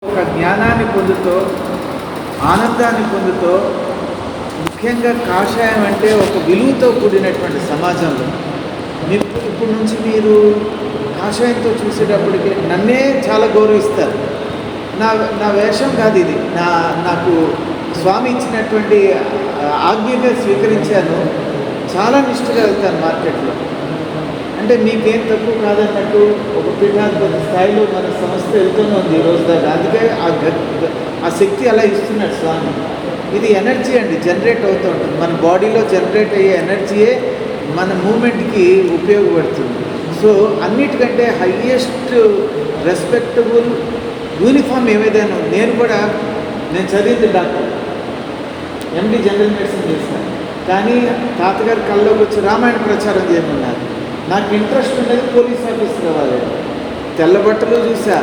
ఒక జ్ఞానాన్ని పొందుతూ ఆనందాన్ని పొందుతూ ముఖ్యంగా కాషాయం అంటే ఒక విలువతో కూడినటువంటి సమాజంలో మీరు ఇప్పుడు నుంచి మీరు కాషాయంతో చూసేటప్పటికి నన్నే చాలా గౌరవిస్తారు. నా నా వేషం కాదు ఇది, నాకు స్వామి ఇచ్చినటువంటి ఆజ్ఞగా స్వీకరించాను. చాలా నిష్ఠగా వెళ్తాను మార్కెట్లో. అంటే మీకేం తక్కువ కాదన్నట్టు ఒక పీఠాధిపతి స్థాయిలో మన సంస్థ వెళ్తూనే ఉంది ఈ రోజు దాకా. అందుకే ఆ శక్తి అలా ఇస్తున్నాడు స్వామి. ఇది ఎనర్జీ అండి, జనరేట్ అవుతూ ఉంటుంది. మన బాడీలో జనరేట్ అయ్యే ఎనర్జీయే మన మూమెంట్కి ఉపయోగపడుతుంది. సో అన్నిటికంటే హయ్యెస్ట్ రెస్పెక్టబుల్ యూనిఫామ్ ఏమైనా నేను చదివింది డాక్టర్, ఎండి జనరల్ మెడిసిన్ చేశాను. కానీ తాతగారు కళ్ళలోకి వచ్చి రామాయణ ప్రచారం చేయమన్నారు. నాకు ఇంట్రెస్ట్ ఉండేది పోలీస్ ఆఫీసర్ అవ్వాలి. తెల్ల బట్టలు చూసా,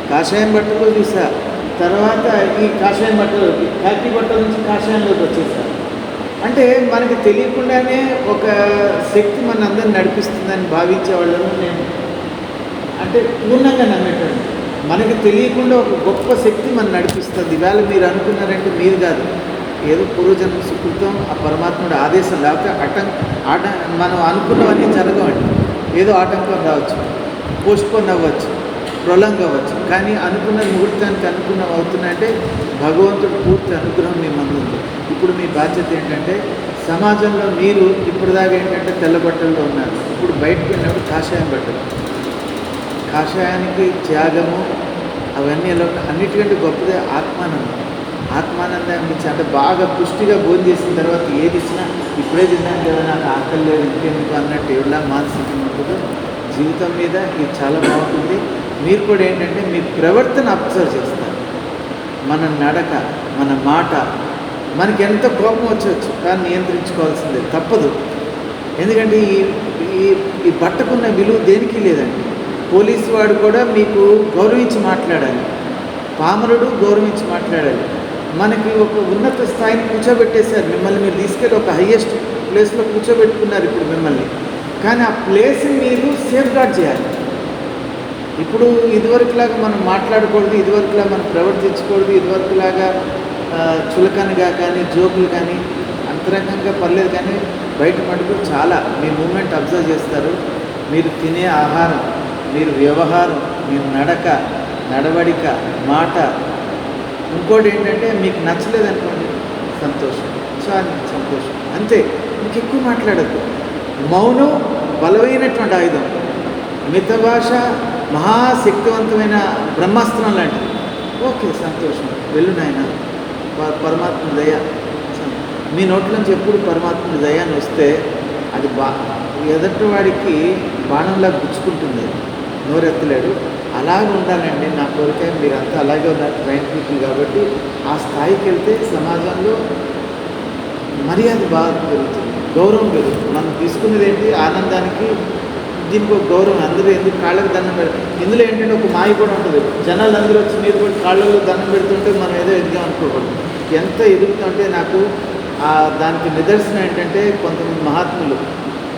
కాషాయం బట్టలు చూసా, తర్వాత ఈ కాషాయం బట్టలు కాకి బట్టల నుంచి కాషాయంలోకి వచ్చేసాను. అంటే మనకి తెలియకుండానే ఒక శక్తి మన అందరిని నడిపిస్తుందని భావించేవాళ్ళను నేను అంటే పూర్ణంగా నమ్మేటండి. మనకి తెలియకుండా ఒక గొప్ప శక్తి మనం నడిపిస్తుంది. ఈవేళ మీరు అనుకున్నారంటే మీరు కాదు, ఏదో పూర్వజన్మ సుకృతం, ఆ పరమాత్ముడి ఆదేశం. లేకపోతే మనం అనుకున్నవన్నీ జరగవండి. ఏదో ఆటంకం రావచ్చు, పోస్ట్పోన్ అవ్వచ్చు, ప్రొలాంగ్ అవ్వచ్చు. కానీ అనుకున్న ముహూర్తానికి అనుకున్నవి అవుతున్నాయంటే భగవంతుడు పూర్తి అనుగ్రహం మీ ముందు ఉంది. ఇప్పుడు మీ బాధ్యత ఏంటంటే సమాజంలో మీరు ఇప్పటిదాకా ఏంటంటే తెల్ల బట్టల్లో ఉన్నారు. ఇప్పుడు బయటకు వెళ్ళినప్పుడు కాషాయం బట్టలు, కాషాయానికి త్యాగము అవన్నీ అన్నిటికంటే గొప్పదే ఆత్మానందం. ఆత్మానందం నుంచి అంటే బాగా పుష్టిగా భోజనం చేసిన తర్వాత ఏది ఇచ్చినా ఇప్పుడే తిన్నాను కదా, నాకు ఆకలి లేదు ఇంకెందుకు అన్నట్టు ఎవరిలా మానసికంగా ఉంటుందో జీవితం మీద ఇది చాలా బాగుంటుంది. మీరు కూడా ఏంటంటే మీ ప్రవర్తన అబ్జర్వ్ చేస్తారు. మన నడక, మన మాట, మనకి ఎంత కోపం వచ్చవచ్చు కానీ నియంత్రించుకోవాల్సిందే, తప్పదు. ఎందుకంటే ఈ బట్టకున్న విలువ దేనికి లేదండి. పోలీసు వాడు కూడా మీకు గౌరవించి మాట్లాడాలి, పామరుడు గౌరవించి మాట్లాడాలి. మనకి ఒక ఉన్నత స్థాయిని కూర్చోబెట్టేశారు. మిమ్మల్ని మీరు తీసుకెళ్ళి ఒక హయ్యెస్ట్ ప్లేస్లో కూర్చోబెట్టుకున్నారు ఇప్పుడు మిమ్మల్ని. కానీ ఆ ప్లేస్ని మీరు సేఫ్ గార్డ్ చేయాలి. ఇప్పుడు ఇదివరకులాగా మనం మాట్లాడకూడదు, ఇదివరకులా మనం ప్రవర్తించకూడదు, ఇదివరకులాగా చులకనగా కానీ జోకులు కానీ అంతరంగంగా పర్లేదు. కానీ బయట మటుకు చాలా మీ మూమెంట్ అబ్జర్వ్ చేస్తారు. మీరు తినే ఆహారం, మీరు వ్యవహారం, మీరు నడక, నడవడిక, మాట. ఇంకోటి ఏంటంటే మీకు నచ్చలేదనుకోండి, సంతోషం, చాలా సంతోషం, అంతే. ఇంకెక్కువ మాట్లాడద్దు. మౌనం బలమైనటువంటి ఆయుధం. మిత భాష మహాశక్తివంతమైన బ్రహ్మాస్త్రం లాంటిది. ఓకే, సంతోషం, వెళ్ళు నాయన, పరమాత్మ దయ. మీ నోట్ల నుంచి ఎప్పుడు పరమాత్మ దయ అని వస్తే అది ఎదుటివాడికి బాణంలా గుచ్చుకుంటుంది, నోరెత్తలేడు. అలాగే ఉండాలండి నా కోరిక. మీరంతా అలాగే ఉన్నారు, ట్రైన్ పీపుల్ కాబట్టి. ఆ స్థాయికి వెళ్తే సమాజంలో మర్యాద బాగా పెరుగుతుంది, గౌరవం పెరుగుతుంది. మనం తీసుకునేది ఏంటి, ఆనందానికి, దీనికి ఒక గౌరవం. అందరూ ఎందుకు కాళ్ళకి దండం పెడతారు. ఇందులో ఏంటంటే ఒక మాయ కూడా ఉంటుంది. జనాలు అందరూ వచ్చి మీరు కూడా కాళ్ళలో దండం పెడుతుంటే మనం ఏదో ఎదిగాం అనుకోకూడదు. ఎంత ఎదుగుతుంటే నాకు దానికి నిదర్శనం ఏంటంటే కొంతమంది మహాత్ములు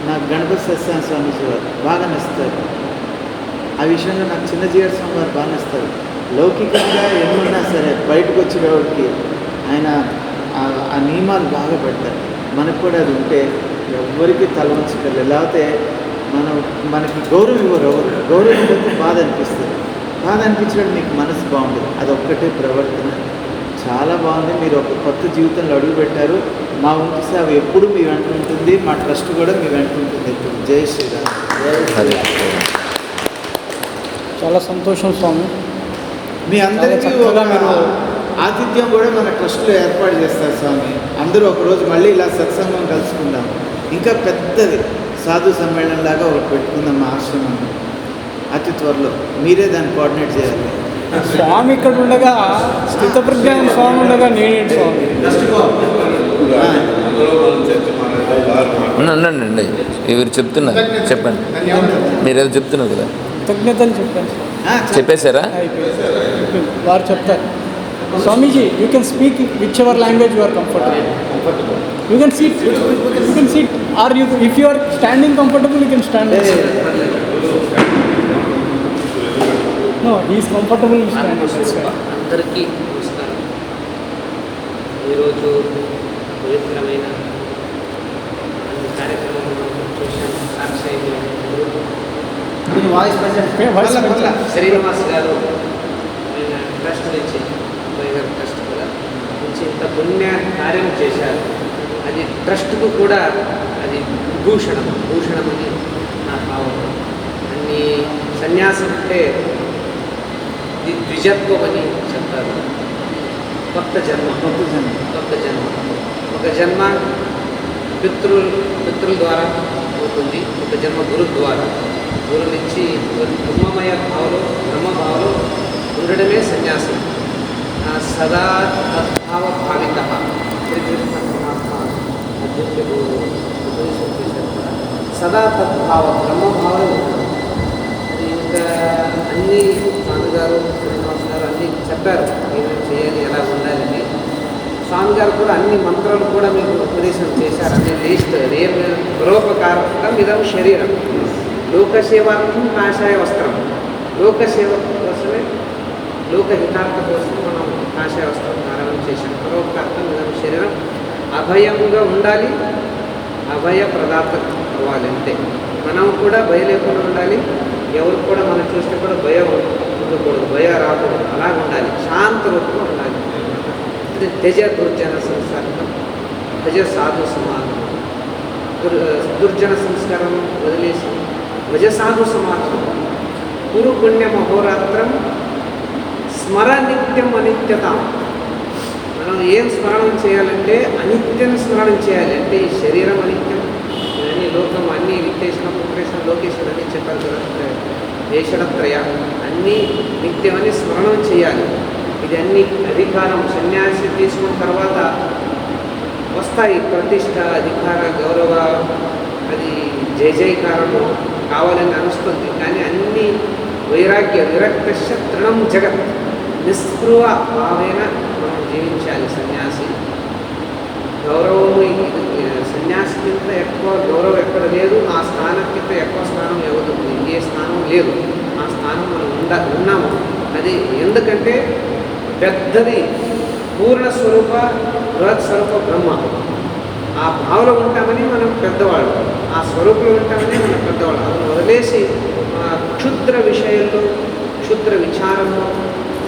నాకు గణపతి సత్యనారాయణ స్వామీజీ వారు బాగా నచ్చుతారు. ఆ విషయంలో నాకు చిన్నజీయర్ స్వామి వారు బాగా నచ్చుతారు. లౌకికంగా ఎన్నున్నా సరే బయటకు వచ్చేవాడికి ఆయన ఆ నియమాలు బాగా పెడతారు. మనకు కూడా అది ఉంటే ఎవరికి తల వంచగలరు. లేకపోతే మనకి గౌరవం ఇవ్వరు ఎవరు. గౌరవం ఇవ్వకపోతే బాధ అనిపిస్తుంది. బాధ అనిపించడం మీకు మనసు బాగుండదు. అదొక్కటే ప్రవర్తన చాలా బాగుంది. మీరు ఒక కొత్త జీవితంలో అడుగుపెట్టారు. మా వంతు సేవ ఎప్పుడు మీ వెంట ఉంటుంది, మా ట్రస్ట్ కూడా మీ వెంట ఉంటుంది ఎప్పుడు. జై శ్రీరామ్. చాలా సంతోషం స్వామి. మీ అందరికీ మీరు ఆతిథ్యం కూడా మన ట్రస్ట్లో ఏర్పాటు చేస్తారు స్వామి. అందరూ ఒకరోజు మళ్ళీ ఇలా సత్సంగం కలుసుకుందాం. ఇంకా పెద్దది సాధు సమ్మేళనంలాగా ఒకటి పెట్టుకుందాం మా ఆశ్రమంలో అతి త్వరలో. మీరే దాన్ని కోఆర్డినేట్ చేయాలి. స్వామి ఇక్కడ ఉండగా, స్థితప్రజ్ఞాన స్వామి ఉండగా నేనేంటి స్వామి? ఉండండి, వీరు చెప్తున్నారు, చెప్పండి. మీరు ఏదో చెప్తున్నారు కదా, కృతజ్ఞతలు చెప్పాను. చెప్పేశారా? వారు చెప్తారు. Swamiji, you can speak whichever language you are comfortable. You can sit or you if you are standing comfortable you can stand. No, no he's comfortable standing. అందరికీ నమస్కారం. ఈరోజు పవిత్రమైన కార్యక్రమంలో చూశాను. సాక్షి వాయిస్ శ్రీనివాస్ గారు ఆయన ట్రస్ట్ నుంచి గారు ట్రస్ట్ కూడా నుంచి ఇంత పుణ్య కార్యం చేశారు. అది ట్రస్ట్కు కూడా అది భూషణమని నా భావం. అన్ని సన్యాసం అంటే ఇది ద్విజత్వం అని చెప్తారు. కొత్త జన్మ. ఒక జన్మ పితృల ద్వారా అవుతుంది, ఒక జన్మ గురు ద్వారా. గురు నుంచి బ్రహ్మమయ బ్రహ్మభావంలో ఉండడమే సన్యాసం. సదా తద్భావ భావిత శ్రీకృష్ణ పరమాత్మ అర్జునుడికి ఉపదేశం చేశారు కూడా. సదా తద్భావ బ్రహ్మభావం ఉంటుంది. అది ఇంకా అన్ని స్వామి గారు శ్రీనివాస్ గారు అన్నీ చెప్పారు ఏమేమి చేయాలి, ఎలా ఉండాలని. స్వామి గారు కూడా అన్ని మంత్రాలు కూడా మీకు ఉపదేశం చేశారు. అన్ని లిస్ట్ పరోపకారం ఇదం శరీరం, లోకసేవార్థం కాషాయ వస్త్రం. లోకసేవ కోసమే, లోకహితార్థ కోసం మనం కాషాయ వస్త్రం ధారణం చేశాం. పరోపకార్థం ఇదం శరీరం. అభయంగా ఉండాలి, అభయ ప్రదాత అవ్వాలి. అంతే. మనం కూడా భయం లేకుండా ఉండాలి. ఎవరు కూడా మనం చూస్తే కూడా భయం ఉండకూడదు, భయం రాకూడదు. అలాగ ఉండాలి, శాంత రూపంలో ఉండాలి. ఇది త్యజ దుర్జన సంస్కారం, త్యజ సాధు సమానం. దుర్జన సంస్కారం వదిలేసి భజ సాధు సమానం. కురు పుణ్య మహోరాత్రం స్మర నిత్యం అనిత్యత. మనం ఏం స్మరణం చేయాలంటే అనిత్యం స్మరణం చేయాలి. అంటే ఈ శరీరం అనిత్యం, అన్ని లోకం, అన్ని విత్తేషణ పుత్రేషణ లోకేశ్వర అని చెప్పారు కదా, దేశరత్రయ అన్నీ నిత్యమని స్మరణం చేయాలి. ఇది అన్ని అధికారం సన్యాసి తీసుకున్న తర్వాత వస్తాయి. ప్రతిష్ట, అధికార, గౌరవ, అది జయకారము కావాలని అనిస్తుంది. కానీ అన్ని వైరాగ్య విరక్తశ తృణం జగత్ నిస్పృహ భావేన మనం జీవించాలి. సన్యాసి గౌరవం సన్యాసి కింద ఎక్కువ గౌరవం ఎక్కడ లేదు. ఆ స్థానం కింద ఎక్కువ స్థానం ఎవరుంది? ఏ స్థానం లేదు. ఆ స్థానం మనం ఉన్నాము. అది ఎందుకంటే పెద్దది పూర్ణ స్వరూప బృహత్ స్వరూప బ్రహ్మ. ఆ భావంలో ఉంటామని మనం పెద్దవాళ్ళు, ఆ స్వరూపంలో ఉంటామని మనం పెద్దవాళ్ళు. అది వదిలేసి క్షుద్ర విషయంలో, క్షుద్ర విచారంలో,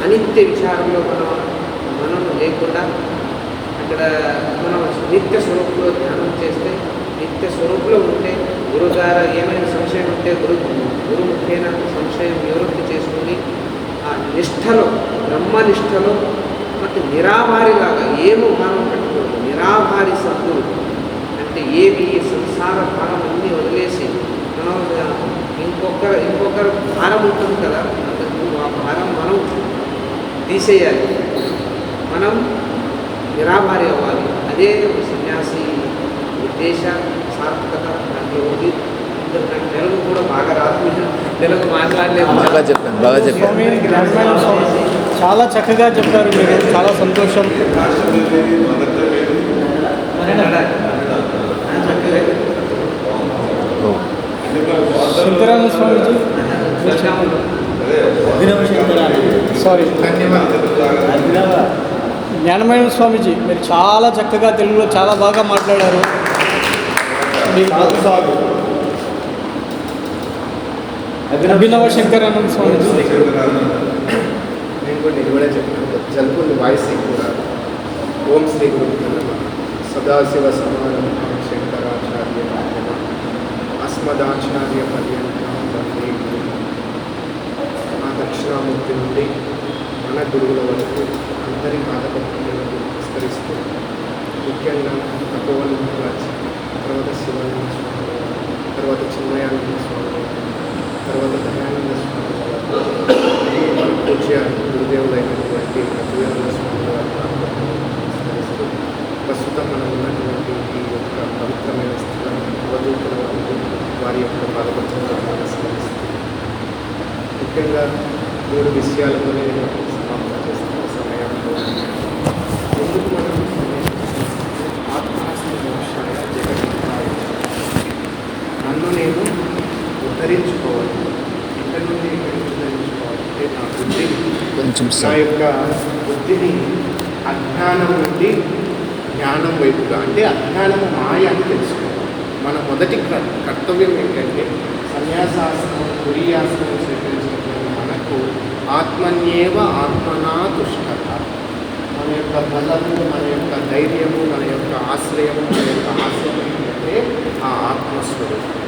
అనిత్య విచారంలో మనం లేకుండా అక్కడ మనం నిత్య స్వరూపంలో ధ్యానం చేస్తే, నిత్య స్వరూపంలో ఉంటే, గురుగారు ఏమైనా సంశయం ఉంటే గురుముఖేన సంశయం నివృత్తి చేసుకుని ఆ నిష్టలో, బ్రహ్మనిష్టలో, ಮತ್ತು నిరాభారిలాగా ఏమో భారం పెట్టుకోవద్దు. నిరాభారి సద్గురు అంటే ఏవి సంసార భారం అన్నీ వదిలేసి మనం ఇంకొకరు భారం ఉంటుంది కదా, ఆ భారం మనం తీసేయాలి. మనం నిరాభారి అవ్వాలి. అదే సన్యాసి ఉద్దేశ సార్థకత. దాంట్లో ఉంది. నాకు తెలుగు కూడా బాగా రాదు, తెలుగు మాట్లాడలేదు. బాగా చెప్పాను. స్వామి జ్ఞానమైన స్వామి చాలా చక్కగా చెప్పారు మీరు. చాలా సంతోషం. శంకరానంద స్వామిజీ, సారీ జ్ఞానమైన స్వామిజీ, మీరు చాలా చక్కగా తెలుగులో చాలా బాగా మాట్లాడారు. అభినవ శంకరానంద స్వామిజీ. నేను కూడా చెప్పాను, జల్పుంది వాయిస్ కూడా. ఓం శ్రీ గురు సదాశివ సమానం శంకరాచార్య అస్మదాచార్య పర్యంతం వందే గురు. ఆ దక్షిణామూర్తి నుండి మన గురువుల వరకు అందరి పాదపత్రులకు నమస్కరిస్తూ, ముఖ్యంగా తపోవన తర్వాత శివానంద స్వామి, తర్వాత చిన్మయానంద స్వామి, తర్వాత దయానంద స్వామి, మన పూజ్య గురుదేవులైనటువంటి అద్వైతానంద స్వామి వారిని నమస్కరిస్తూ, ప్రస్తుతం మనం ఉన్నటువంటి ఈ యొక్క పవిత్రమైన స్థలం అవధూతుల వారి యొక్క పాదపత్రాలను నమస్కరిస్తూ, ముఖ్యంగా 3 విషయాలతోనే నేను సమాప్తం చేస్తున్న సమయంలో ఎందుకు మనం ఆత్మహత్య మోక్షాయ జగన్మాయ నన్ను నేను ఉద్ధరించుకోవాలి. ఇక్కడ నుండి ఎక్కడికి ఉద్ధరించుకోవాలంటే నాకు నా యొక్క బుద్ధిని అజ్ఞానం నుండి జ్ఞానం వైపుగా, అంటే అజ్ఞానము మాయ అని తెలుసుకోవాలి. మన మొదటి కర్తవ్యం ఏంటంటే సన్యాసాసనం, తురీయాసనం స్వీకరించినటువంటి మనకు ఆత్మన్యేవ ఆత్మనా తుష్టత, మన యొక్క బలము, మన యొక్క ధైర్యము, మన యొక్క ఆశ్రయము, మన యొక్క ఆశయం ఏంటంటే ఆ ఆత్మస్వరూపం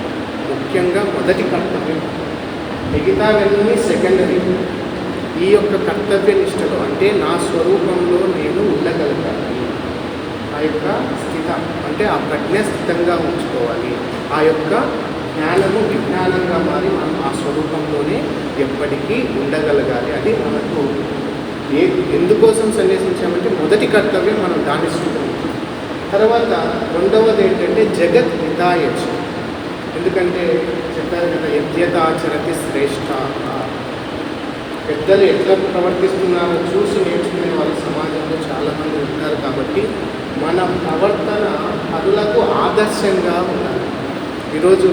ముఖ్యంగా మొదటి కర్తవ్యం. మిగతావన్నీ సెకండరీ. ఈ యొక్క కర్తవ్య నిష్టలో అంటే నా స్వరూపంలో నేను ఉండగలగాలి, ఆ యొక్క స్థిత అంటే ఆ ప్రజ్ఞ స్థితంగా ఉంచుకోవాలి, ఆ యొక్క జ్ఞానము విజ్ఞానంగా మారి మనం ఆ స్వరూపంలోనే ఎప్పటికీ ఉండగలగాలి. అది మనకు ఎందుకోసం సన్యాసించామంటే మొదటి కర్తవ్యం మనం దాన్ని స్వీకరించాం. తర్వాత రెండవది ఏంటంటే జగత్ హితాయచ. ఎందుకంటే చెప్పారు కదా, యద్యతాచరతి శ్రేష్ఠ. పెద్దలు ఎట్లా ప్రవర్తిస్తున్నారో చూసి నేర్చుకునే వాళ్ళు సమాజంలో చాలామంది ఉంటారు. కాబట్టి మన ప్రవర్తన పరులకు ఆదర్శంగా ఉండాలి. ఈరోజు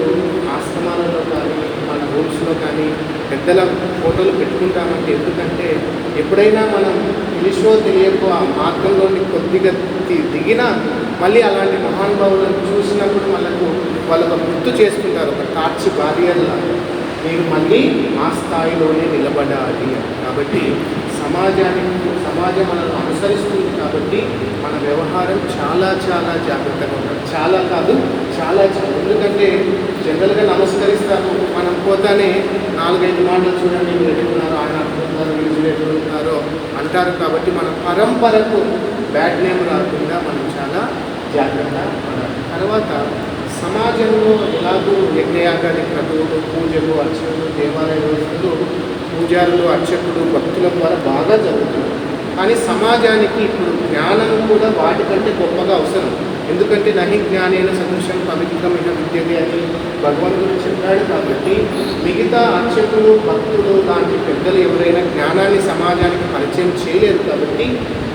ఆశ్రమాలలో కానీ మన రూమ్స్లో కానీ పెద్దల ఫోటోలు పెట్టుకుంటామంటే ఎందుకంటే ఎప్పుడైనా మనం తెలిసో తెలియకో ఆ మార్గంలోని కొద్దిగా దిగినా మళ్ళీ అలాంటి మహానుభావులను చూసినప్పుడు వాళ్ళకు గుర్తు చేసుకుంటారు, ఒక టార్చ్ బారియర్లా మీరు మళ్ళీ ఆ స్థాయిలోనే నిలబడాలి. కాబట్టి సమాజం మనల్ని అనుసరిస్తుంది. కాబట్టి మన వ్యవహారం చాలా చాలా జాగ్రత్తగా ఉండాలి. చాలా కాదు, చాలా. ఎందుకంటే జనరల్గా నమస్కరిస్తారు, మనం పోతానే 4-5 మాటలు చూడండి మీరు ఎదుగుతున్నారు, ఆయన అడుగుతున్నారు, వీళ్ళు ఎదుగుతున్నారో అంటారు. కాబట్టి మన పరంపరకు బ్యాడ్ నేమ్ రాకుండా మనం చాలా జాగ్రత్త పడాలి. తర్వాత సమాజంలో ఎలాగో యజ్ఞయాగాది క్రతువులు, పూజలు, అర్చనలు, దేవాలయ వ్యవస్థలు, పూజారులు, అర్చకులు, భక్తుల ద్వారా బాగా జరుగుతుంది. కానీ సమాజానికి ఇప్పుడు జ్ఞానం కూడా వాటికంటే గొప్పగా అవసరం. ఎందుకంటే నహి జ్ఞానేన సదృశం పవిత్రమైన విద్యది అని భగవంతుడు చెప్పాడు. కాబట్టి మిగతా అర్చకులు, భక్తులు లాంటి పెద్దలు ఎవరైనా జ్ఞానాన్ని సమాజానికి పరిచయం చేయలేరు. కాబట్టి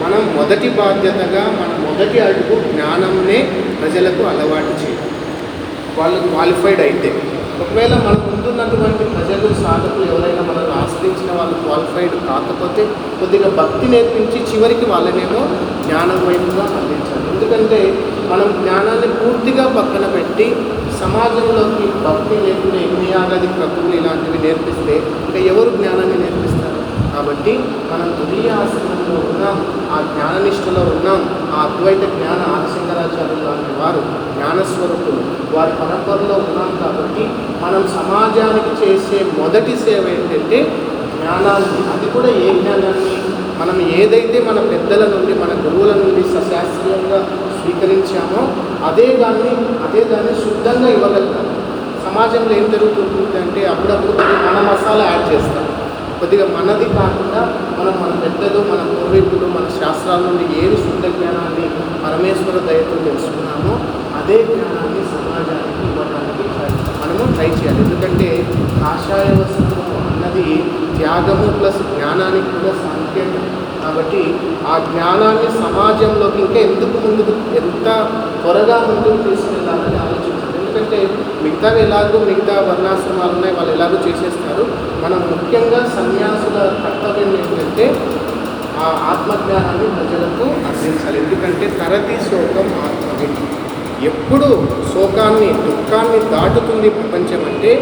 మనం మొదటి బాధ్యతగా మన మొదటి అడుగు జ్ఞానంనే ప్రజలకు అలవాటు చేయాలి. వాళ్ళు క్వాలిఫైడ్ అయితే, ఒకవేళ మన ముందున్నటువంటి ప్రజలు, సాధకులు ఎవరైనా మనల్ని ఆశ్రయించిన వాళ్ళు క్వాలిఫైడ్ కాకపోతే కొద్దిగా భక్తి నేర్పించి చివరికి వాళ్ళనేమో జ్ఞానం వైపుగా అందించాలి. ఎందుకంటే మనం జ్ఞానాన్ని పూర్తిగా పక్కన పెట్టి సమాజంలోకి భక్తి లేకుండా యజ్ఞయాగాది క్రతువులు ఇలాంటివి నేర్పిస్తే ఇంకా ఎవరు జ్ఞానాన్ని నేర్పిస్తారు? కాబట్టి మనం తురీయ ఆశ్రమంలో ఉన్నాం, ఆ జ్ఞాననిష్టలో ఉన్నాం. ఆ అద్వైత జ్ఞాన ఆదిశంకరాచార్యులు లాంటి వారు జ్ఞానస్వరూపులు, వారి పరంపరలో ఉన్నాం. కాబట్టి మనం సమాజానికి చేసే మొదటి సేవ ఏంటంటే జ్ఞానాన్ని. అది కూడా ఏ జ్ఞానాన్ని? మనం ఏదైతే మన పెద్దల నుండి, మన గురువుల నుండి సశాస్త్రీయంగా స్వీకరించామో అదే దాన్ని శుద్ధంగా ఇవ్వగలుగుతాం. సమాజంలో ఏం జరుగుతుంది అంటే అప్పుడప్పుడు మన మసాలా యాడ్ చేస్తాం. కొద్దిగా మనది కాకుండా మన పెద్దలు, మన పూర్వీకులు, మన శాస్త్రాల నుండి ఏది శుద్ధ జ్ఞానాన్ని పరమేశ్వర దయతో తెలుసుకున్నామో అదే జ్ఞానాన్ని సమాజానికి ఇవ్వడానికి మనము ట్రై చేయాలి. ఎందుకంటే కాషాయ వస్త్రము అన్నది త్యాగము ప్లస్ జ్ఞానానికి కూడా సాంకేతం. కాబట్టి ఆ జ్ఞానాన్ని సమాజంలోకి ఇంకా ఎంత త్వరగా ముందుకు తీసుకెళ్ళాలని ఆలోచించాలి. ఎందుకంటే మిగతా వర్ణాశ్రమాలు ఉన్నాయి, వాళ్ళు ఎలాగో చేసేస్తారు. మనం ముఖ్యంగా సన్యాసుల కర్తవ్యం ఏంటంటే ఆ ఆత్మజ్ఞానాన్ని ప్రజలకు అందించాలి. ఎందుకంటే తరతి శోకం ఆత్మవి. ఎప్పుడు శోకాన్ని, దుఃఖాన్ని దాటుతుంది ప్రపంచం అంటే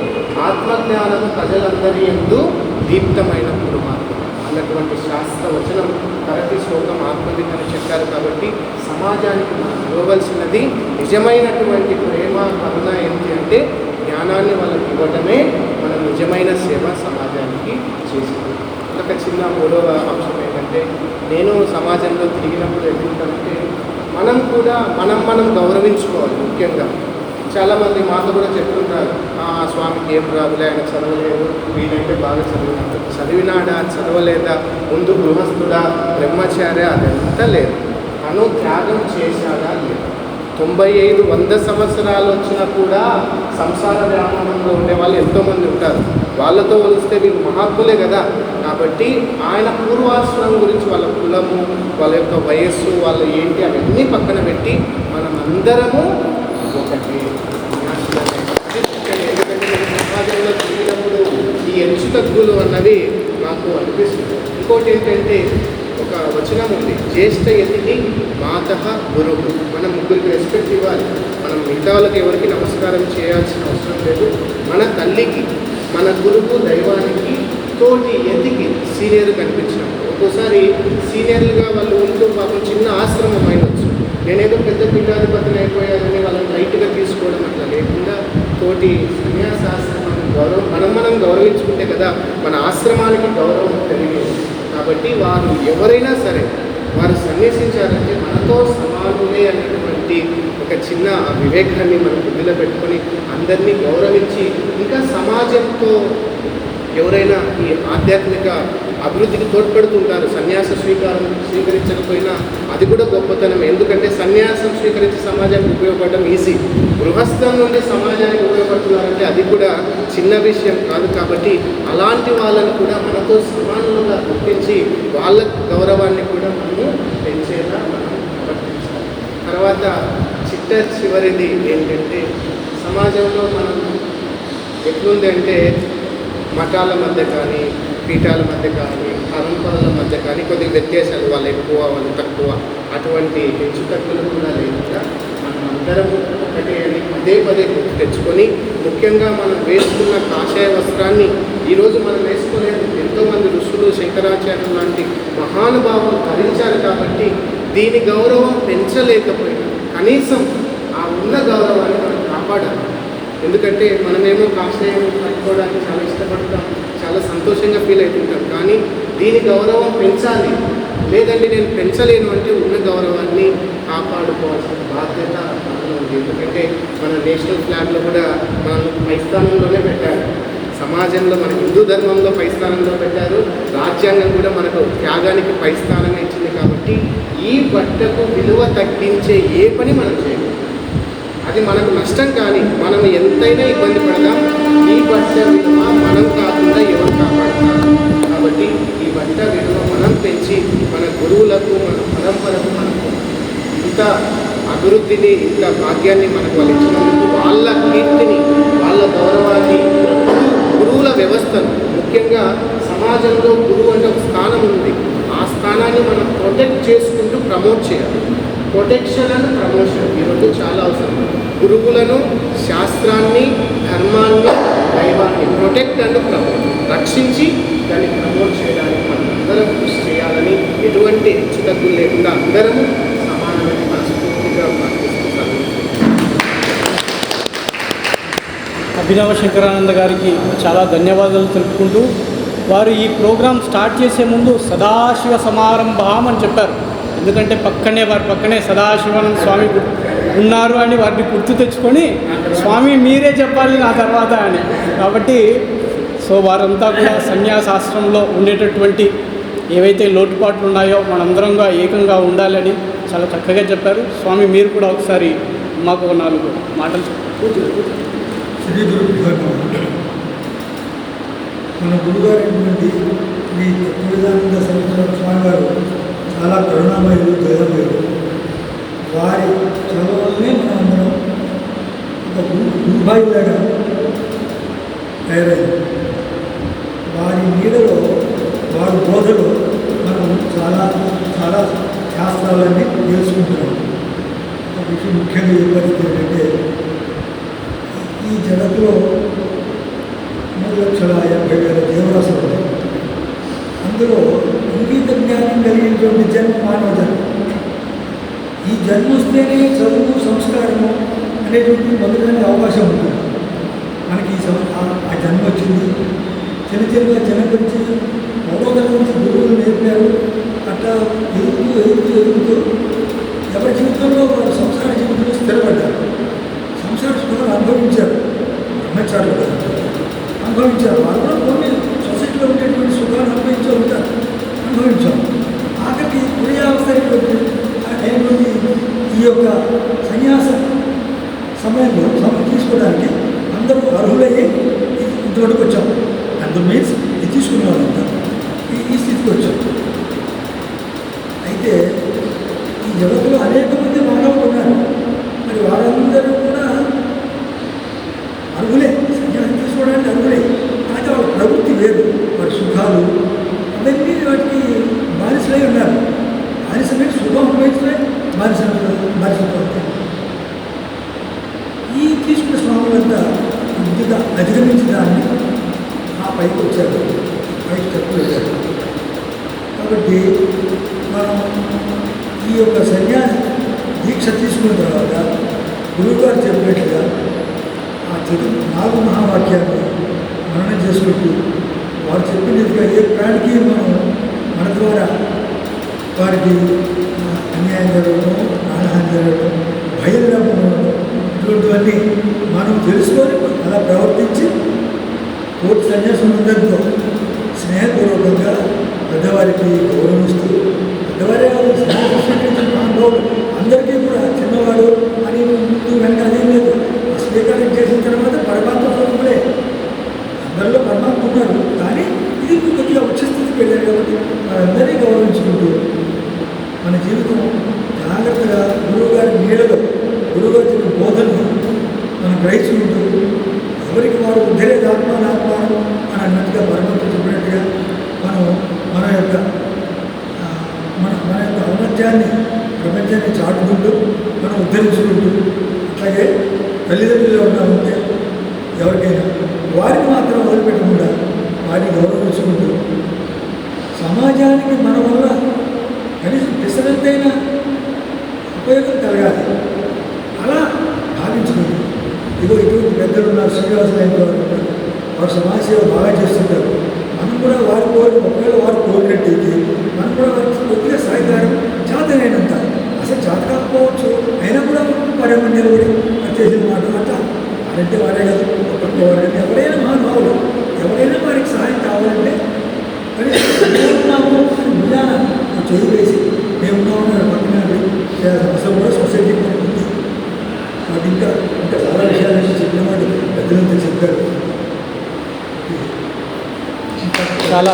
ఆత్మజ్ఞానము ప్రజలందరి యందు దీప్తమైనప్పుడు మాత్రం అన్నటువంటి శాస్త్రవచనం తరతి శోకం ఆత్మవిత్ అని చెప్పారు. కాబట్టి సమాజానికి మనం ఇవ్వవలసినది నిజమైనటువంటి ప్రేమ, కరుణ ఏంటి అంటే జ్ఞానాన్ని వాళ్ళకి ఇవ్వడమే మన నిజమైన సేవ సమాజానికి చేసింది. ఒక చిన్న మూడవ అంశం ఏంటంటే నేను సమాజంలో తిరిగినప్పుడు ఎదుగుతానంటే మనం గౌరవించుకోవాలి. ముఖ్యంగా చాలామంది మాతో కూడా చెప్తుంటారు, స్వామికి ఏం రాదులే, ఆయన చదవలేదు, వీలైతే బాగా చదివినాడా, చదవలేదా, ముందు గృహస్థుడా, బ్రహ్మచార్య, అదంతా లేదు. తను త్యాగం చేశాడా లేదు. 95-100 సంవత్సరాలు వచ్చినా కూడా సంసార వ్యామోహంలో ఉండే వాళ్ళు ఎంతోమంది ఉంటారు. వాళ్ళతో పోలిస్తే వీళ్ళు మహాత్ములే కదా. కాబట్టి ఆయన పూర్వాశ్రమం గురించి, వాళ్ళ కులము, వాళ్ళ యొక్క వయస్సు, వాళ్ళ ఏంటి అవన్నీ పక్కన పెట్టి మనం అందరము ఒకటి. ఎందుకంటే సమాజంలో తిరిగినప్పుడు ఈ హెచ్చు తగ్గులు అన్నవి నాకు అనిపిస్తుంది. ఈ ఇంకోటి ఏంటంటే ఒక వచనం ఉంది, జ్యేష్ఠ యతికి మాతః గురువు. మనం ముగ్గురికి రెస్పెక్ట్ ఇవ్వాలి. మనం మిగతా వాళ్ళకి ఎవరికి నమస్కారం చేయాల్సిన అవసరం లేదు. మన తల్లికి, మన గురువు, దైవానికి, తోటి యతికి సీనియర్ కనిపించినప్పుడు ఒక్కోసారి సీనియర్లుగా వాళ్ళు ఉంటూ పాపం చిన్న ఆశ్రమం అయినవచ్చు. నేనేదో పెద్ద పీఠాధిపతిని అయిపోయానని వాళ్ళని లైట్గా తీసుకోవడం అట్లా లేకుండా తోటి సన్యాసాశ్రమాన్ని మనం గౌరవించుకుంటే కదా మన ఆశ్రమానికి గౌరవం కలిగేది. కాబట్టి వారు ఎవరైనా సరే వారు సన్యసించారంటే మనతో సమానులే అన్నటువంటి ఒక చిన్న వివేకాన్ని మనం బుద్ధిలో పెట్టుకొని అందరినీ గౌరవించి ఇంకా సమాజంతో ఎవరైనా ఈ ఆధ్యాత్మిక అభివృద్ధికి తోడ్పడుతుంటారు. సన్యాస స్వీకరించకపోయినా అది కూడా గొప్పతనం. ఎందుకంటే సన్యాసం స్వీకరించి సమాజానికి ఉపయోగపడడం ఈజీ. గృహస్థం నుండి సమాజానికి ఉపయోగపడుతున్నారంటే అది కూడా చిన్న విషయం కాదు. కాబట్టి అలాంటి వాళ్ళని కూడా మనతో సమానంగా గుర్తించి వాళ్ళ గౌరవాన్ని కూడా మనము పెంచేలా మనం ప్రవర్తించాలి. తర్వాత చివరిది ఏంటంటే సమాజంలో మనం ఎట్లుంది అంటే మతాల మధ్య కానీ, పీఠాల మధ్య కానీ, పరంపరల మధ్య కానీ కొద్దిగా వ్యత్యాసాలు, వాళ్ళు ఎక్కువ వాళ్ళు తక్కువ అటువంటి హెచ్చు తక్కువలు కూడా లేకుండా మనం అందరం ఒకటే అని పదే గుర్తు తెచ్చుకొని, ముఖ్యంగా మనం వేసుకున్న కాషాయ వస్త్రాన్ని ఈరోజు మనం వేసుకోలేదు. ఎంతోమంది ఋషులు, శంకరాచార్యులు లాంటి మహానుభావులు ధరించారు. కాబట్టి దీని గౌరవం పెంచలేకపోయినా కనీసం ఆ ఉన్న గౌరవాన్ని మనం కాపాడాలి. ఎందుకంటే మనమేమో కాషాయం కట్టుకోవడానికి చాలా ఇష్టపడతాం, చాలా సంతోషంగా ఫీల్ అవుతుంటాం. కానీ దీని గౌరవం పెంచాలి. లేదంటే నేను పెంచలేను అంటే ఉన్న గౌరవాన్ని కాపాడుకోవాల్సిన బాధ్యత మనలో ఉంది. ఎందుకంటే మన నేషనల్ ఫ్లాగ్లో కూడా మనం పై స్థానంలోనే పెట్టారు. సమాజంలో మన హిందూ ధర్మంలో పై స్థానంలో పెట్టారు. రాజ్యాంగం కూడా మనకు త్యాగానికి పై స్థానమే ఇచ్చింది. కాబట్టి ఈ బట్టకు విలువ తగ్గించే ఏ పని మనం చేయాలి. అది మనకు నష్టం కానీ మనం ఎంతైనా ఇబ్బంది పడదాం. ఈ బట్ట విలువ మనం కాకుండా ఎవరు కాపాడుతారు. కాబట్టి ఈ బట్ట విలువ మనం పెంచి మన గురువులకు, మన పరంపరకు మనకు ఇంత అభివృద్ధిని, ఇంత భాగ్యాన్ని మనకు వాళ్ళు ఇచ్చినందుకు వాళ్ళ కీర్తిని, వాళ్ళ గౌరవాన్ని, గురువుల వ్యవస్థను, ముఖ్యంగా సమాజంలో గురువు అంటే ఒక స్థానం ఉంది. ఆ స్థానాన్ని మనం ప్రొటెక్ట్ చేసుకుంటూ ప్రమోట్ చేయాలి. ప్రొటెక్షన్ అండ్ ప్రమోషన్ ఈ రెండు చాలా అవసరం. గురువులను, శాస్త్రాన్ని, ధర్మాన్ని, దైవాన్ని ప్రొటెక్ట్ అండ్ ప్రమోట్, రక్షించి దాన్ని ప్రమోట్ చేయడానికి మనం అందరం కృషి చేయాలని, ఎటువంటి హెచ్చుతగ్గులు లేకుండా అందరము సమానమైన మనస్ఫూర్తిగా ప్రార్థిస్తున్నాను. అభినవ శంకరానంద గారికి చాలా ధన్యవాదాలు తెలుపుకుంటూ, వారు ఈ ప్రోగ్రాం స్టార్ట్ చేసే ముందు సదాశివ సమారంభం అని చెప్పారు. ఎందుకంటే వారి పక్కనే సదాశివానంద స్వామి ఉన్నారు అని వారిని గుర్తు తెచ్చుకొని, స్వామి మీరే చెప్పాలి నా తర్వాత అని. కాబట్టి వారంతా కూడా సన్యాసాశ్రమంలో ఉండేటటువంటి ఏవైతే లోటుపాట్లు ఉన్నాయో మనందరంగా ఏకంగా ఉండాలని చాలా చక్కగా చెప్పారు. స్వామి మీరు కూడా ఒకసారి మాకు 4 మాటలు చెప్పారు. శ్రీ గురు మన గురుగారైనటువంటి శ్రీ తత్వవేదానంద సరస్వతి స్వామి గారు చాలా కరుణామయులు, దయామయులు. వారి చదవలనే మనం అందరం ఒక గురుభాయిలాగా తయారైంది. వారి నీడలో, వారి బోధలో మనం చాలా చాలా శాస్త్రాలన్నీ తెలుసుకుంటున్నాం. ఒక విషయం ముఖ్యంగా చెప్పాల్సింది ఏంటంటే, ఈ జగత్తులో 3,80,000 దేవరాశులు ఉన్నాయి. అందులో ఇంగీత జ్ఞానం కలిగినటువంటి జన్మ మానవ జన్మ. ఈ జన్మ వస్తేనే చదువు, సంస్కారము అనేటువంటి మొదలైన అవకాశం ఉంటుంది. మనకి ఆ జన్మ వచ్చింది. చిన్న జనం గురించి మొదటి నుంచి గురువులు నేర్పారు. అట్లా ఎదుగుతూ ఎవరి జీవితంలో వారు సంసార జీవితంలో స్థిరపడ్డారు. సంసార సుఖాలు అనుభవించారు. బ్రహ్మచారులు అనుభవించారు. వాళ్ళు కూడా కొన్ని సొసైటీలో ఉండేటువంటి సుఖాలు అనుభవించాం. ఆఖరికి క్రియావస్థ అయినటువంటి ఈ యొక్క సన్యాస సమయంలో తీసుకోవడానికి అందరూ అర్హులయ్యి ఇంతవరకు వచ్చాం. అందరూ మీన్స్ ఇది తీసుకునే వాళ్ళంతా ఈ స్థితికి వచ్చాం. అయితే ఈ జగత్తులో అనేక మంది మానవులు ఉన్నారు. మరి వారందరూ కూడా అర్హులే, సన్యాసం తీసుకోవడానికి అర్హులే. అయితే వాళ్ళ ప్రవృత్తి వేరు, వారి సుఖాలు అవన్నీ వాటికి మనం ఈ యొక్క సన్యాస దీక్ష తీసుకున్న తర్వాత గురువుగారు చెప్పినట్లుగా ఆ 4 మహావాక్యాన్ని మననం చేసుకుంటూ వారు చెప్పినట్టుగా ఏ ప్రాణికి మనం మన ద్వారా వారికి అన్యాయం జరగడం, ప్రాణహాని జరగడం, భయం రావడం, ఇటువంటివన్నీ మనం తెలుసుకొని అలా ప్రవర్తించి పూర్తి సన్యాసం ఉందంతో స్నేహపూర్వకంగా పెద్దవారికి గౌరవిస్తూ, పెద్దవారే కాదు సన్యాసం స్వీకరించిన మహానుభావులు అందరికీ కూడా చిన్నవాడు అని ముందు వెంట అదేం లేదు. స్వీకారం చేసిన తర్వాత పరమాత్మ స్వరూపులే, అందరిలో పరమాత్మ ఉన్నారు. కానీ ఇది కొద్దిగా ఉచ్చస్థితికి వెళ్ళారు కాబట్టి మనందరినీ గౌరవించుకుంటూ మన జీవితం జాగ్రత్తగా గురువుగారి నీడలో గురువుగారు చెప్పిన బోధనలు మనం గ్రహించుకుంటూ ఎవరికి వారు ఉద్ధరేది ఆత్మానం అని అన్నట్టుగా పరమాత్మ చెప్పినట్టుగా మనం మన యొక్క ఔన్నత్యాన్ని ప్రపంచాన్ని చాటుకుంటూ మనం ఉద్ధరించుకుంటూ, అట్లాగే తల్లిదండ్రులు ఎవరైనా ఉంటే ఎవరికైనా వారిని మాత్రం వదిలిపెట్టకుండా వారిని గౌరవించుకుంటూ సమాజానికి మన వల్ల కనీసం పిసరంతైనా ఉపయోగం కలగాలి అలా భావించుకుంటూ, ఇటువంటి పెద్దలు ఉన్నారు, శ్రీనివాసరాయణ గారు ఉన్నారు, వారు సమాజ సేవ బాగా చేస్తుంటారు. మనం కూడా వారి ఒకవేళ వారు కోరినట్టయితే మనం కూడా వారికి కొద్దిగా సహాయకారం చేతనైనంత, అసలు చేత కాకపోవచ్చు అయినా కూడా వారేమో నిలబడి చేసిన మాట అట్లా వారంటే వారే కాదు, ఒక్కొక్కవారంటే ఎవరైనా మహానుభావులు, ఎవరైనా వారికి సహాయం కావాలంటే మరి ఉన్నాము అని నిజాన చేయి వేసి మేమున్నామని పక్కన అసలు కూడా సొసైటీ ఉంది. నాకు ఇంకా చాలా విషయాలు చెప్పిన వాళ్ళు పెద్దలంతా చెప్పారు. చాలా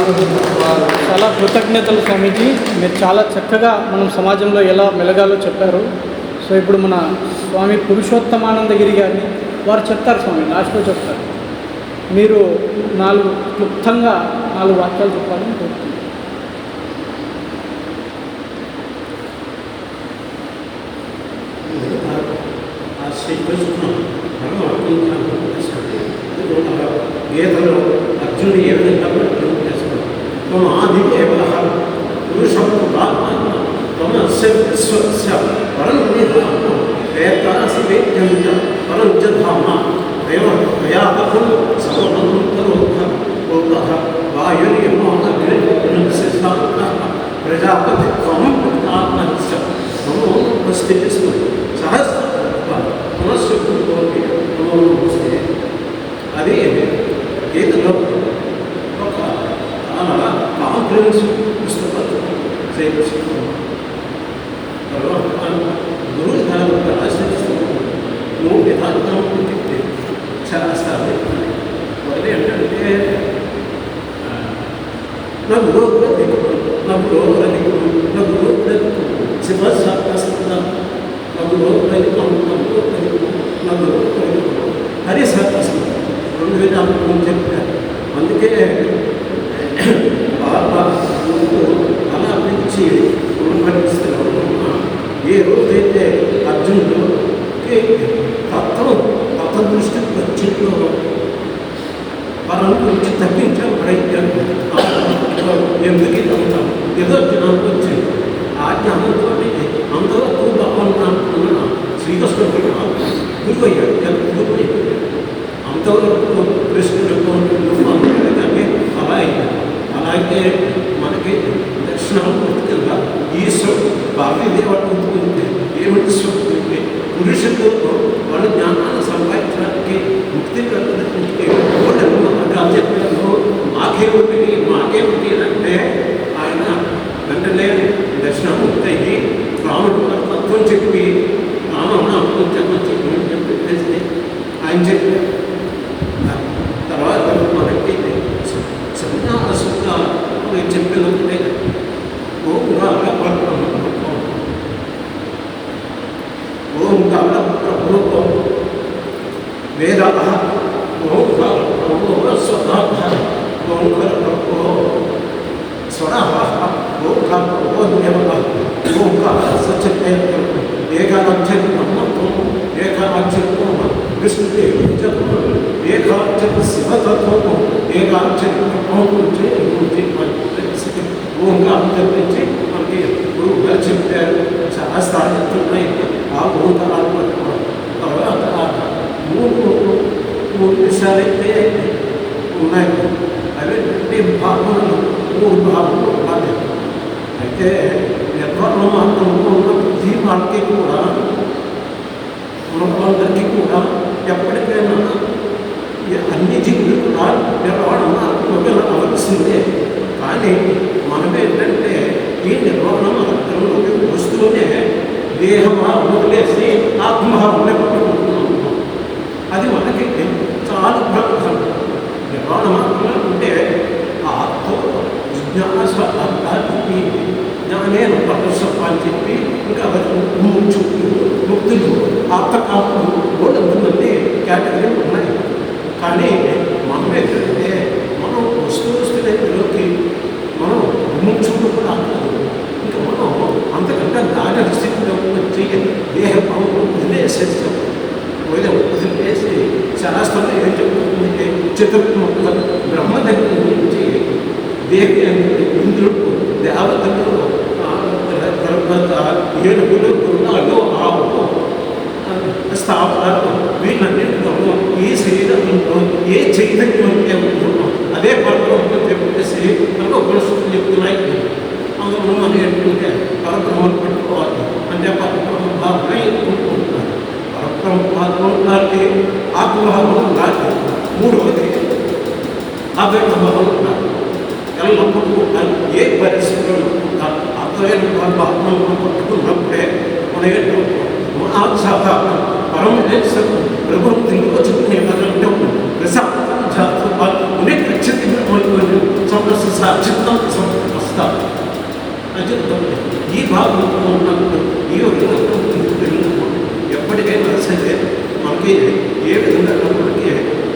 చాలా కృతజ్ఞతలు స్వామీజీ, మీరు చాలా చక్కగా మనం సమాజంలో ఎలా మెలగాలో చెప్పారు. సో ఇప్పుడు మన స్వామి పురుషోత్తమానందగిరి గారిని వారు చెప్తారు, స్వామి లాస్ట్లో చెప్తారు. మీరు క్లుప్తంగా 4 వాక్యాలు చెప్పాలని కోరుతున్నాను. శ్రీకృష్ణ గీతలో అర్జునుడు ఏ విధంగా ప్రకటన చేస్తున్నాడు. తమ ఆదిదేవ పురుషం తమస్య పరం వేత్తాసివేద్యం పరం చ ధామ దయాహం సమోహ వాయుర్యమోహ ప్రజాపతి త్వం ఆత్మస్య నమోస్తే సహస్ర పునశ్చ నమోస్తే. అది గీతలో ఒక చాలా కాన్ఫిడెన్స్ పుస్తకాలు తర్వాత గురువు దాని ఆశ్రయిస్తున్నాను. 3 విధానం చెప్తే చేస్తారు. మొదటి ఏంటంటే నా గురువు నా గురువు నా గురువు శివశాస్త్ర నా గురువు నా గురువు హరి శాస్త్ర 2 విధానం చెప్పారు. అందుకే బాబా అలా పిలిచి పరిస్థితులు ఏ రోజైతే అర్జునుడికి తత్వ దృష్టికి వచ్చిందో పరం గురించి తప్పించాం ప్రయత్నం ఎందుకు ఉంటాం ఏదో జ్ఞానం వచ్చింది. ఆ జ్ఞానంతో అందరూ బాగున్నాను శ్రీకృష్ణుడు గురువు అయ్యాడు. గురువు అయ్యాడు అంతవరకు కృష్ణుడు కానీ అలా అయ్యాడు. అలాగే మనకి దక్షిణాత్మకంగా ఈశ్వరుడు భారతీదేవాడు ఉంటే ఏమిటి స్వప్నంటే పురుషుడు వాళ్ళ జ్ఞానాన్ని సంపాదించడానికి ముక్తి కలగడానికి మార్గాలు చెప్పారు. మాకేమిటి అంటే ఆయన వెంటనే దక్షిణామూర్తి అయ్యి రాముడు తత్వం చెప్పి రామనామం చెప్పి ఆయన చెప్పారు. తర్వాత మనకి సన్యాసంగా నేను చెప్పినట్టే ఓంకార ప్రభుత్వం వేద ఓంకార ప్రభు స్వధ ఓంకార ప్రభు స్వర ఓంకార ప్రభు ఓంకార సత్య ఏకాక్షర బ్రహ్మత్వం ఏకాక్షర విష్ణుదేవ ఏకాక్షర శివతత్వం ఏకాక్షర ఓంకారం తెప్పించి మనకి నిర్వహణ మార్గంలో ఉన్న ప్రతి వాళ్ళకి కూడా మనకందరికీ కూడా ఎప్పటికైనా అన్ని జీవులు కూడా నిర్వహణ మార్గంలో అవ్వాల్సిందే. కానీ మనం ఏంటంటే ఈ నిర్వహణ మార్గంలోకి వస్తూనే దేహభావం వదిలేసి ఆత్మభావంలో పట్టుకుంటున్నాము. అది మనకి చాలా ప్రమాదం. నిర్వహణ మార్గంలో ఉంటే ఆత్మ జిజ్ఞాస జ్ఞానేన పరస్పర అని చెప్పి ఇంకా ముక్తులు ఆత్మకాపులు కూడా మంది కేటగిరీలు ఉన్నాయి. కానీ మనం ఏంటంటే మనం వస్తువులోకి మనం విముక్షులు కూడా కాదు. ఇంకా మనం అంతకంటే దాటి స్థితిలో వచ్చి దేహభావం వదిలేసేస్తాం. వదిలేసి శాస్త్రంలో ఏం చెప్తుందంటే చతుర్ముఖ బ్రహ్మ దగ్గర నుంచి దేవి ఇంద్రుడు దేవతలు తర్వాత ఏనుగులు గురునాలు ఆవు స్థాపనాలు వీళ్ళన్నింటిలో ఈ శరీరంలో ఏ చైతన్యం అంటే ఉంటున్నాం అదే పరబ్రహ్మ చెప్పేసి మనకు ఉపనిషత్తులు చెప్తున్నాయి. అందులో మనం ఏంటంటే పరబ్రహ్మను పట్టుకోవాలి అంటే పరబ్రహ్మ భావన ఎత్తుకుంటున్నారు. పరబ్రహ్మ భావన ఉండాలి, ఆత్మభావం ఉండాలి. మూడవది అవ్యక్తభావం ఉండాలి. ఎల్లప్పుడూ ఏ పరిస్థితుల్లో అర్థమైన ఆత్మను పట్టుకున్నప్పుడే మన సాధారణ పరమేశ్వర ప్రభుత్వంలో చెప్పుకునే పదంలో ప్రసాదనే సమస్య సాక్షిత్వం వస్తారు. ఈ భాగంలో ఉన్నప్పుడు ఈ ఎప్పటికైనా సరే మనకి ఏ విధంగా మనకి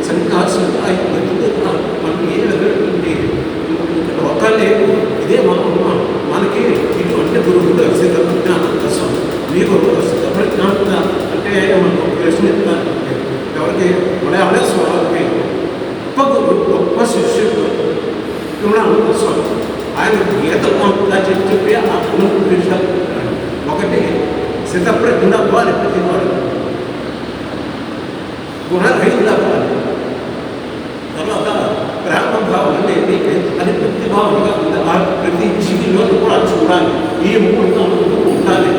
సంకాసంగా మనకి ఏ విధంగా ఒకళ్ళే ఇదే మనకి ఇటువంటి గురువులు సిద్ధజ్ఞానం కోసం మీకు సిద్ధజ్ఞానం అంటే మనకు ప్రశ్న ఇస్తాను. ఎవరికి మలయాళ స్వామికి గొప్ప గురువు గొప్ప శిష్యుడు విమలానంద స్వామి. ఆయన గీతగా చెప్పి ఆ విషయాలు ఒకటి సిద్ధప్రజ్ఞ అవ్వాలి, ప్రతి వాడు గుణరహితులు అవ్వాలి. తర్వాత ప్రేమభావం అనేది అది ప్రతిభావంగా ప్రతి జీవిలో కూడా చూడాలి. ఈ ముహూర్తంలో ఉండాలి,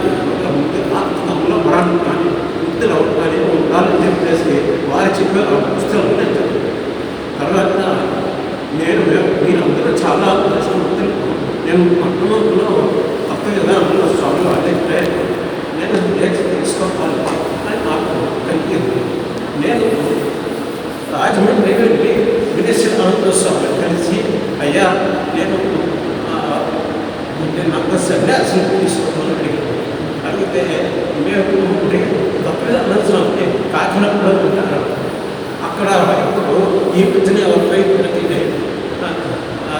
ఆత్మలో మరణం కానీ వృత్తిలో కానీ ఉండాలని చెప్పేసి వారు చెప్పే పుస్తకం నేను. తర్వాత మీరందరూ చాలా కష్టపడుతున్నారు. నేను పట్టణంలో కొత్త విధానంలో స్వామి వాళ్ళంటే నేను తీసుకోవాలి అని నాకు కలిగింది. నేను రాజమండ్రి వెళ్ళి విదేశాలతో స్వామి కలిసి అయ్యా నేను నాకు సన్యాసం తీసుకోవాలని అడిగితే మేము తప్పగా అనవసరం కాకినాడలో ఉంటారు. అక్కడ ఇప్పుడు ఈ మధ్యన ఎవరిపై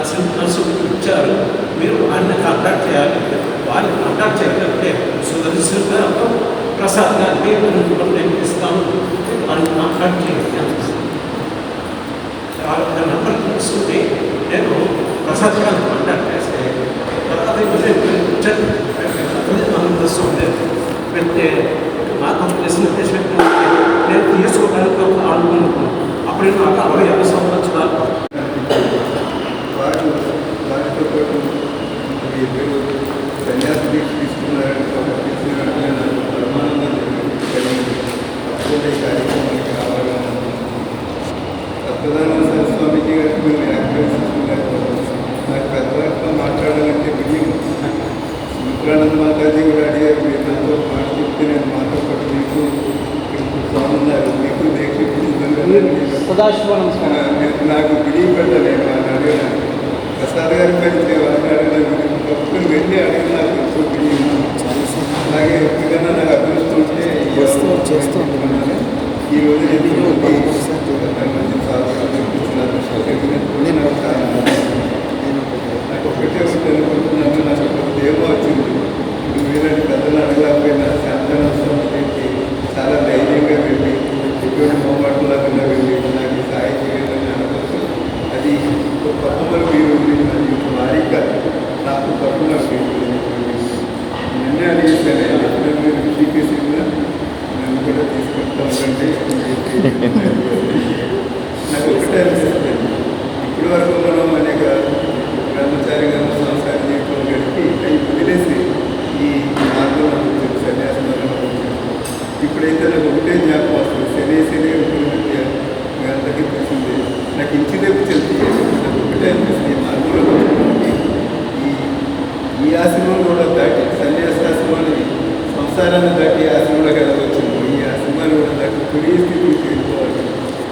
సన్యాసం ఇచ్చారు, మీరు వారిని కాంటాక్ట్ చేయాలి. వారిని కాంటాక్ట్ చేయాలంటే సుదర్శన్ గారు ప్రసాద్ గారికి నేను ఇస్తాను, వారిని కాంటాక్ట్ చేయాలి. వాళ్ళ నెంబర్ తీసుకుని నేను ప్రసాద్ గారిని కాంటాక్ట్ చేస్తే పెడితే నాకు ప్రశ్న నేను తీసుకోవడానికి అనుకున్నాను. అప్పుడు నాకు 65 సంవత్సరాలు. వారితో పాటు ఇద్దరు సన్యాసి దీక్ష తీసుకున్నారంటే నాకు పరమానందం కలిగింది. అప్పుడే ఈ కార్యక్రమానికి రావాలని సత్యదానంద సరస్వామిజీ గారికి మేము యాక్టివేట్ తీసుకున్నారు. నాకు పెద్దవారితో మాట్లాడాలంటే బియ్యం శంకరానంద మాతాజీ కూడా అడిగారు, మీరు నాతో మాట చెప్తే నేను మాతో పాటు మీకు స్వామి ఉన్నారు, మీకు దీక్ష నాకు బియ్యం పెట్టలేదు. వాళ్ళు అడిగాను ప్రసాద్ గారి పరిచే వాళ్ళని అడిగిన పక్కన వెళ్ళి అడిగిన నాకు ఎక్కువ బియ్యం. అలాగే ఎప్పటికైనా నాకు అదృష్టం ఉంటే చేస్తున్నాను. ఈ రోజు నేను మంచి నాకు ఒకటే ఉంటుంది అనుకుంటున్నాను. నాకు ఒక దేవ వచ్చింది. మీరంటే పెద్దలు అడగలేకపోయినా శాంతనోత్సవం చాలా ధైర్యంగా వెళ్ళి ఎటువంటి మొహమాటలాగా వెళ్ళి నాకు సాయం చేయాలని అనుకోవచ్చు. అది పట్టుమలు మీరు భారీగా నాకు పట్టున సంసారాన్ని దాటి ఆ సినిమాకి ఎలా వచ్చింది, ఈ ఆ సినిమాని కూడా దాటి పురి స్థితికి చేరుకోవాలి,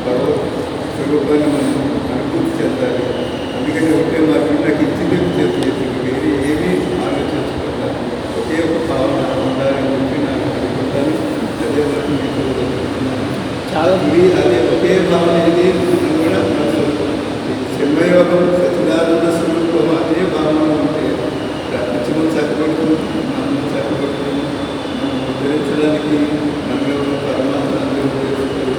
భగవత్ స్వరూపాన్ని మనం అనుభూతి చెందాలి. అందుకని ఒకే మార్గం నాకు ఇచ్చింది చేస్తుంది, వేరే ఏమీ ఆలోచించకుండా ఒకే ఒక భావన ఉండాలని చెప్పి నాకు అనుకుంటాను. అదే వరకు మీకు చాలా అదే ఒకే భావన ఇది కూడా చిన్మయోగం సచిదానంద స్వరూపం అదే భావన ఉంటే ప్రపంచం చక్కబడుతుంది, మనం చక్కబడుతుంది. మనం ఉద్ధరించడానికి మనలో పరమాత్మ అనుభవిస్తారు.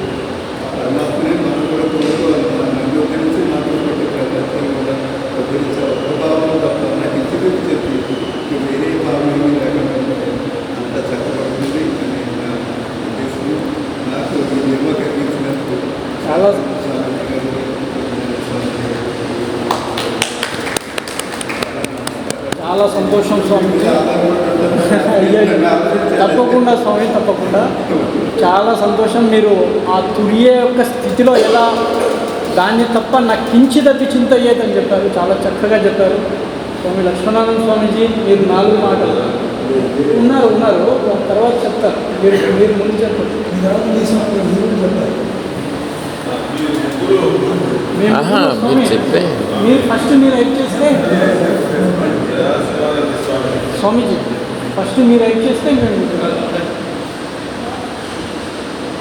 ఆ పరమాత్మనే మనం కూడా కోరుకోవాలి. మనం అనుభవించి మాతో పాటు ప్రపంచం కూడా ఉద్ధరించే ఒక భావన తప్ప నాకు ఇచ్చి చెప్పి వేరే భావన ఏమీ లేకుండా ఉంటే అంత చక్కబడుతుంది అని నా ఉద్దేశం. నాకు ఈ జన్మ కలిగించినందుకు చాలా చాలా సంతోషం స్వామి. తప్పకుండా స్వామి, తప్పకుండా. చాలా సంతోషం. మీరు ఆ తురియే యొక్క స్థితిలో ఎలా దాన్ని తప్ప నాకు కించిదపి చింత అయ్యేదని చెప్పారు. చాలా చక్కగా చెప్పారు స్వామి లక్ష్మణానంద స్వామీజీ. మీరు 4 మాటలు ఉన్నారు తర్వాత చెప్తారు. మీరు ముందు చెప్పండి. మీరు చెప్పే మీరు ఫస్ట్ మీరు హెల్ప్ చేస్తే స్వామీజీ ఫస్ట్ మీరు హెల్ప్ చేస్తే మేము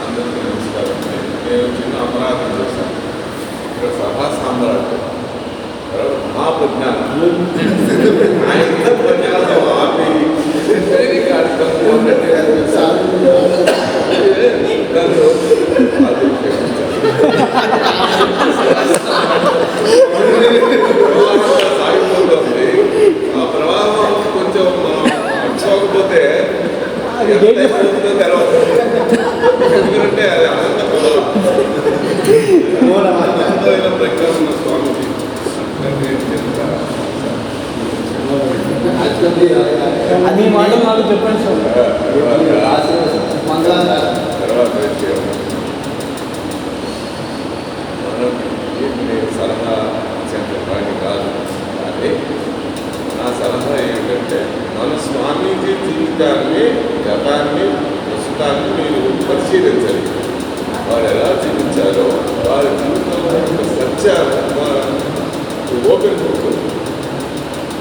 అందరికీ నమస్కారం. నేను చిన్న అపరాధం చేశాను. ఇక్కడ సభా సామ్రాట్ మహాప్రజ్ఞానం ఆయన ప్రజ్ఞానం ఆపి సాగిపోతుంది. ఆ ప్రవాహం కొంచెం మనం మర్చిపోకపోతే ఎంత తెలవదు. ఎందుకంటే అది అనంత అనంతమైన ప్రజ్ఞానం స్వామిజీ. అది మాటలు 4 చెప్పండి స్వామి. తర్వాత నేను సలహా చెప్పడానికి కాదు, కానీ నా సలహా ఏంటంటే మన స్వామీజీ జీవితాన్ని, గతాన్ని, ప్రస్తుతాన్ని మీరు పరిశీలించాలి. వారు ఎలా జీవించారో వారి జీవితంలో సత్యాన్ని ఓపెన్ ఉంటుంది.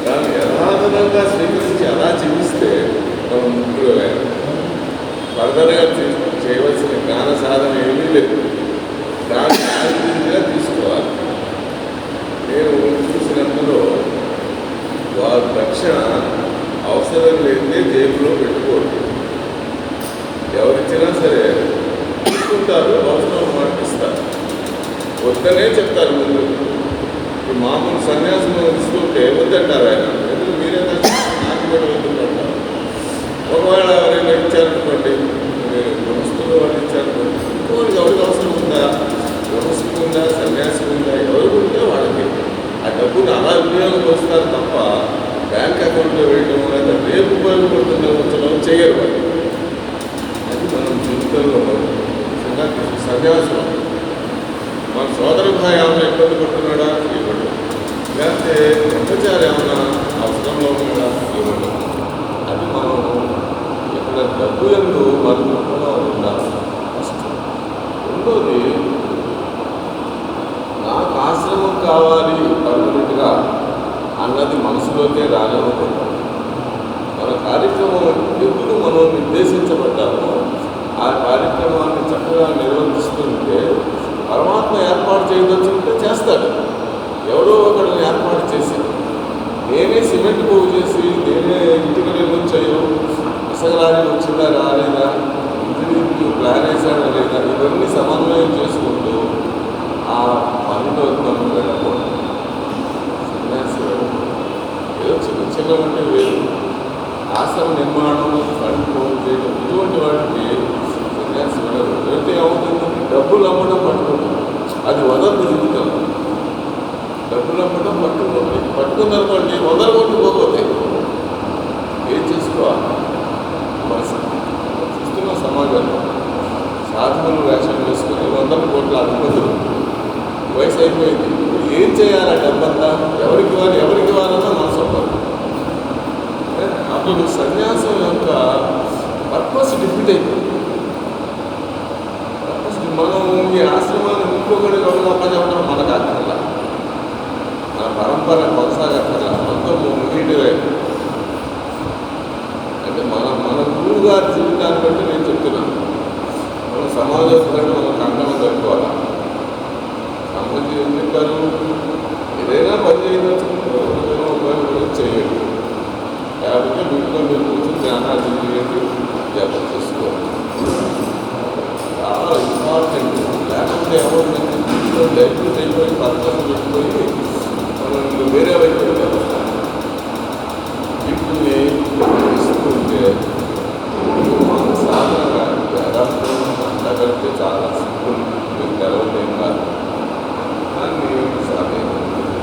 దాన్ని యథాతథంగా స్వీకరించి అలా జీవిస్తే మనం ముగ్గురు ఫర్దర్గా చేయవలసిన జ్ఞాన సాధన ఏమీ లేదు. దాన్ని యాజిటీగా తీసుకోవాలి. నేను చూసినందులో వారి రక్షణ అవసరం లేదే జేబులో పెట్టుకోండి. ఎవరిచ్చినా సరే తీసుకుంటారు, అవసరం మాటిస్తారు, వద్దనే చెప్తారు. ముందు ఈ మామూలు సన్యాసం ఇస్తుంటే వద్దంటారు ఆయన. ఎందుకు మీరే నాకు కూడా వద్దంటారు. ఒకవేళ ఎవరైనా ఇచ్చారనుకోండి, మీరు గృహస్థులు వాళ్ళు ఇచ్చారనుకోండి, ఇంకోటి ఎవరికి అవసరం ఉందా, గృహస్థు ఉందా, సన్యాసం ఉందా, ఎవరు ఉంటే వాళ్ళకి ఆ డబ్బుని అలా వినియోగపరుస్తారు తప్ప బ్యాంక్ అకౌంట్లో వేయడం లేదా రేపు ఉపయోగపడుతున్న ఉంచడం చేయరు వాళ్ళు. అది మనం జీవితంలో సన్యాసం. మన సోదర భాయి ఏమైనా ఇబ్బంది పడుతున్నాడా, ఇవ్వడు. లేకపోతే బ్రహ్మచారి ఏమైనా అవసరంలో ఉన్నాడా, ఇవ్వడు. అది మనం ఇక్కడ డబ్బు ఎందు మరుగుగా ఉండాలి. రెండోది, నాకు ఆశ్రమం కావాలి పర్మనెంట్గా అన్నది మనసులోకే రానివ్వకుండా మన కార్యక్రమం ఎందుకు మనం నిర్దేశించబడ్డామో ఆ కార్యక్రమాన్ని చక్కగా నిర్వర్తిస్తుంటే పరమాత్మ ఏర్పాటు చేయదలుచుకుంటే చేస్తాడు. ఎవరో ఒకరిని ఏర్పాటు చేసి, నేనే సిమెంట్ పోగు చేసి, నేనే ఇంటికి వచ్చాయో, ఇసగలాని వచ్చిందా రాలేదా, ఇంజనీరింగ్ ప్లాన్ వేసాడా లేదా, ఇవన్నీ సమన్వయం చేసుకుంటూ ఆ పనిలో మనం వెళ్ళకూడదు. సన్యాసి ఏదో చిన్నవంటే వేరు. ఆశ్రమ నిర్మాణం, ఫండ్ పోగు చేయడం, ఇటువంటి వాటికి సన్యాసి వెళ్ళరు. అయితే ఏమవుతుంది, డబ్బులు అమ్మడం పట్టుకుంటుంది. అది వదలదు జీవితం. డబ్బులు అమ్మడం పట్టుకుందనుకోండి, వదలగొట్టుకోకపోతే ఏం చేసుకోవాలి? చూస్తున్న సమాజంలో సాధనలు వేషం వేసుకుని 100 కోట్ల అధిపతులు, వయసు అయిపోయింది. ఏం చేయాలి? డబ్బంతా ఎవరికి ఇవ్వాలన్నా మనసు అవ్వాలి. అప్పుడు సన్యాసం యొక్క పర్పస్ డిఫిట్ అయిపోతుంది. పర్పస్ మనం ఈ ఆశ్రమాన్ని ఇంకొకటి రెండు అప్పచెప్పడం మనకు అక్కర్లా, మన పరంపర కొనసాగక్కర్లా, మొత్తం ముగిటివే. అంటే మన గురువు గారి జీవితాన్ని బట్టి నేను చెప్తున్నాను, మనం సమాజంలో మనం కంకణం కట్టుకోవాలి. సమాజం ఏం చెప్పారు, ఏదైనా పని చేయదలుచుకుంటూ ఏదైనా ఉపయోగపడి చేయండి, లేకపోతే వీటిలో మీరు కూర్చొని ధ్యానాలు చేయండి, జపం చేసుకోవాలి. చాలా ఇంపార్టెంట్. లేకపోతే ఏమవుతుందంటే దీంట్లో డైరెక్ట్ అయిపోయి పర్పస్ పెట్టిపోయి మనం ఇంకా వేరే వైపు వెళ్తాం. వీటిని ఇస్తూ ఉంటే మన సాధన అంతకంటే చాలా సింపుల్, మీకు తెలవలేం కాదు. దాన్ని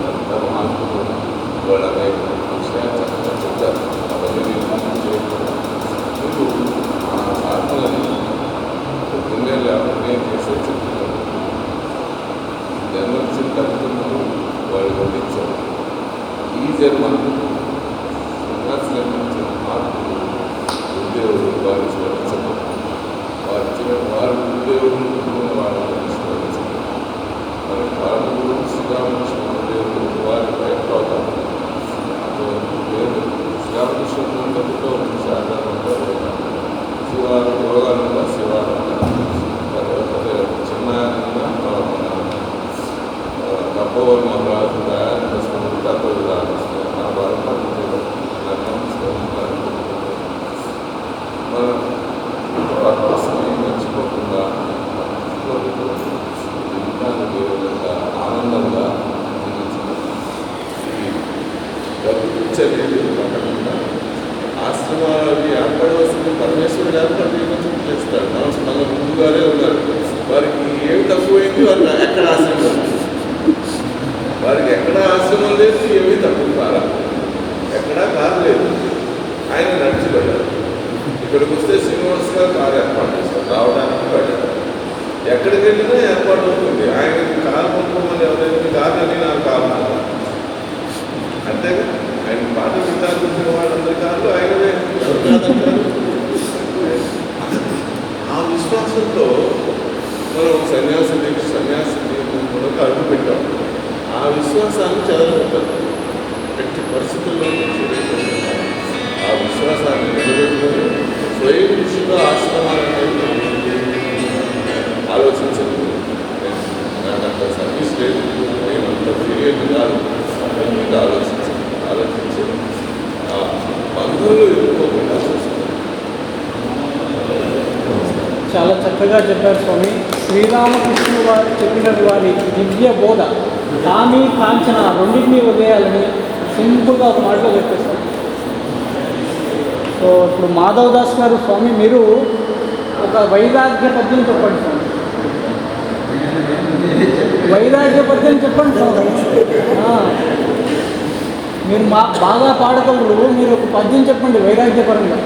అంత మార్పులు వాళ్ళు అనేక విషయాలు చక్కగా చెప్తారు. అవన్నీ చేయకుండా మీరు ఆ సాధనని పొద్దున్నే లేకపోతే చేసే చెప్తున్నారు. జన్మ చింతకులు వాళ్ళు పండించారు. ఈ జన్మ సన్యాసులకి మార్పులు గురుదేవుడు వారు స్మరించడం, వారి గురుదేవుడు వాళ్ళని స్మరించడం, మరి వాళ్ళ గురించి శ్రీరామకృష్ణ గురుదేవుడు వారి బయటపడతారు. పేరు శ్రీరామకృష్ణ శారదానంద, శివారు యోగానంద, శివానంద, తర్వాత చిన్నానంద, తప్పవర్ మహారాజు, దయానంద స్వామి, తత్వవిధానం, మన మన పర్పస్ని మర్చిపోకుండా జీవితానికి ఏ విధంగా ఆనందంగా జీవించలేదు పట్టకుండా ఆశ్రమాలు ఏర్పడవలసింది పరమేశ్వరుడు ఏర్పాటు చేయడం చేస్తాడు. మన ముందుగానే ఉన్నారు. వారికి ఏమి తక్కువైంది, వారికి ఎక్కడ ఆశ్రమం, వారికి ఎక్కడ ఆశ్రమం లేదు, ఏమీ తక్కువ కారా, ఎక్కడా కారు లేదు. ఆయన నడిచి వెళ్ళారు. ఇక్కడికి వస్తే శ్రీనివాస్ గారు కారు ఏర్పాటు చేస్తారు, రావడానికి పడ్డారు. ఎక్కడికి వెళ్ళినా ఏర్పాటు అవుతుంది. ఆయనకి కారు పంపమని ఎవరైనా కారు అని నాకు కావాలి అంతేగా. ఆయన పాట విధాల్సిన వాళ్ళందరి కార్లు ఆయనవే. ఆ విశ్వాసంతో మనం సన్యాసి కూడా అడుగు పెట్టాం. ఆ విశ్వాసాన్ని చదవగలుగుతాం. ఎట్టి పరిస్థితుల్లో ఆ విశ్వాసాన్ని నిలబెట్టుకొని స్వయం కృషిగా ఆశ్రమాలని ఆలోచించండి. నాకు అంత సర్వీస్ లేదు, నేను అంత పీరియడ్ కాదు, మీద ఆలోచించి బంధువులు ఎదుర్కోకుండా చూస్తాను. చాలా చక్కగా చెప్పారు స్వామి. శ్రీరామకృష్ణుడు వారు చెప్పినట్టు వారి దివ్య బోధ కామి కాంచన రెండింటినీ వదిలేయాలని సింపుల్గా ఒక మాటలో చెప్పేస్తారు. సో ఇప్పుడు మాధవ్ దాస్ గారు, స్వామి మీరు ఒక వైరాగ్య పద్యం చెప్పండి స్వామి. వైరాగ్య పద్యం చెప్పండి స్వామి. మీరు బాగా పాడగలరు, మీరు ఒక పద్యం చెప్పండి వైరాగ్యపరంగా.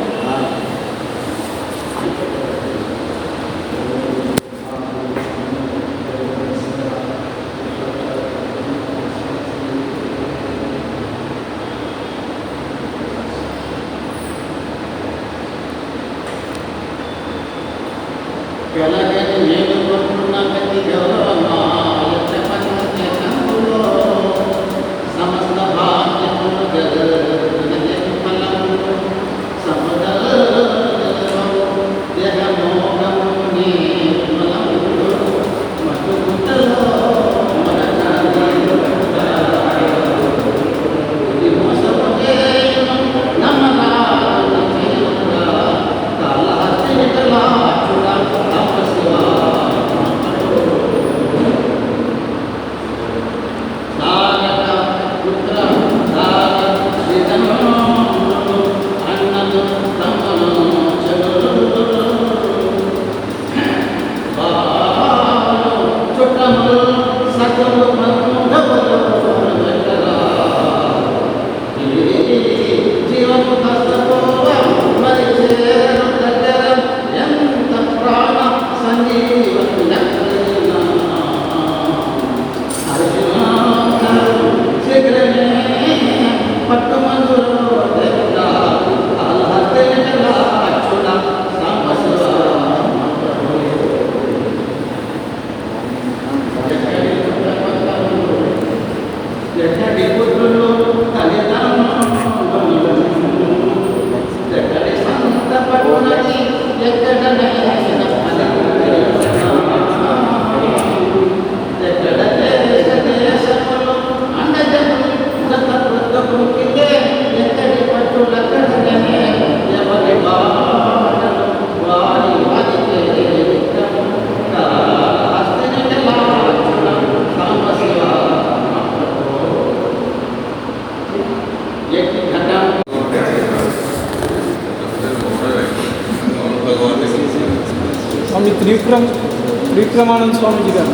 స్వామి త్రివిక్రమానంద స్వామీజీ గారు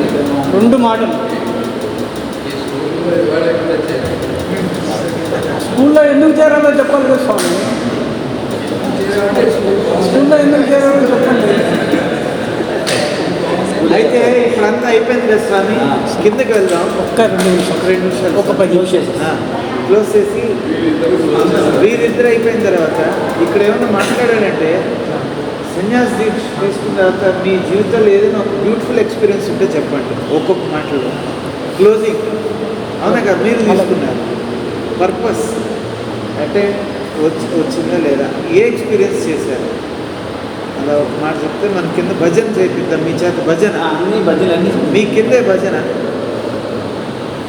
2 మాటలు. స్కూల్లో ఎందుకు చేరాలో చెప్పాలి కదా స్వామి, స్కూల్లో ఎందుకు చేరాలో చెప్పండి. అయితే ఇప్పుడంతా అయిపోయింది కదా స్వామి, కిందకి వెళ్దాం. ఒక్క 2 నిమిషాలు, ఒక 10 నిమిషాలు క్లోజ్ చేసి వీరిద్దరు అయిపోయిన తర్వాత ఇక్కడ ఏమైనా మాట్లాడాలంటే, సన్యాస్ దీక్ష తీసుకున్న తర్వాత మీ జీవితంలో ఏదైనా ఒక బ్యూటిఫుల్ ఎక్స్పీరియన్స్ ఉంటే చెప్పండి. ఒక్కొక్క మాటలో క్లోజింగ్. అవునా కదా, మీరు తీసుకున్నారు పర్పస్ అంటే వచ్చిందా లేదా, ఏ ఎక్స్పీరియన్స్ చేశారు, అలా ఒక మాట చెప్తే మన కింద భజన చేపిద్దాం. మీ చేత భజన, అన్ని భజనలు అన్నీ మీ కిందే భజన,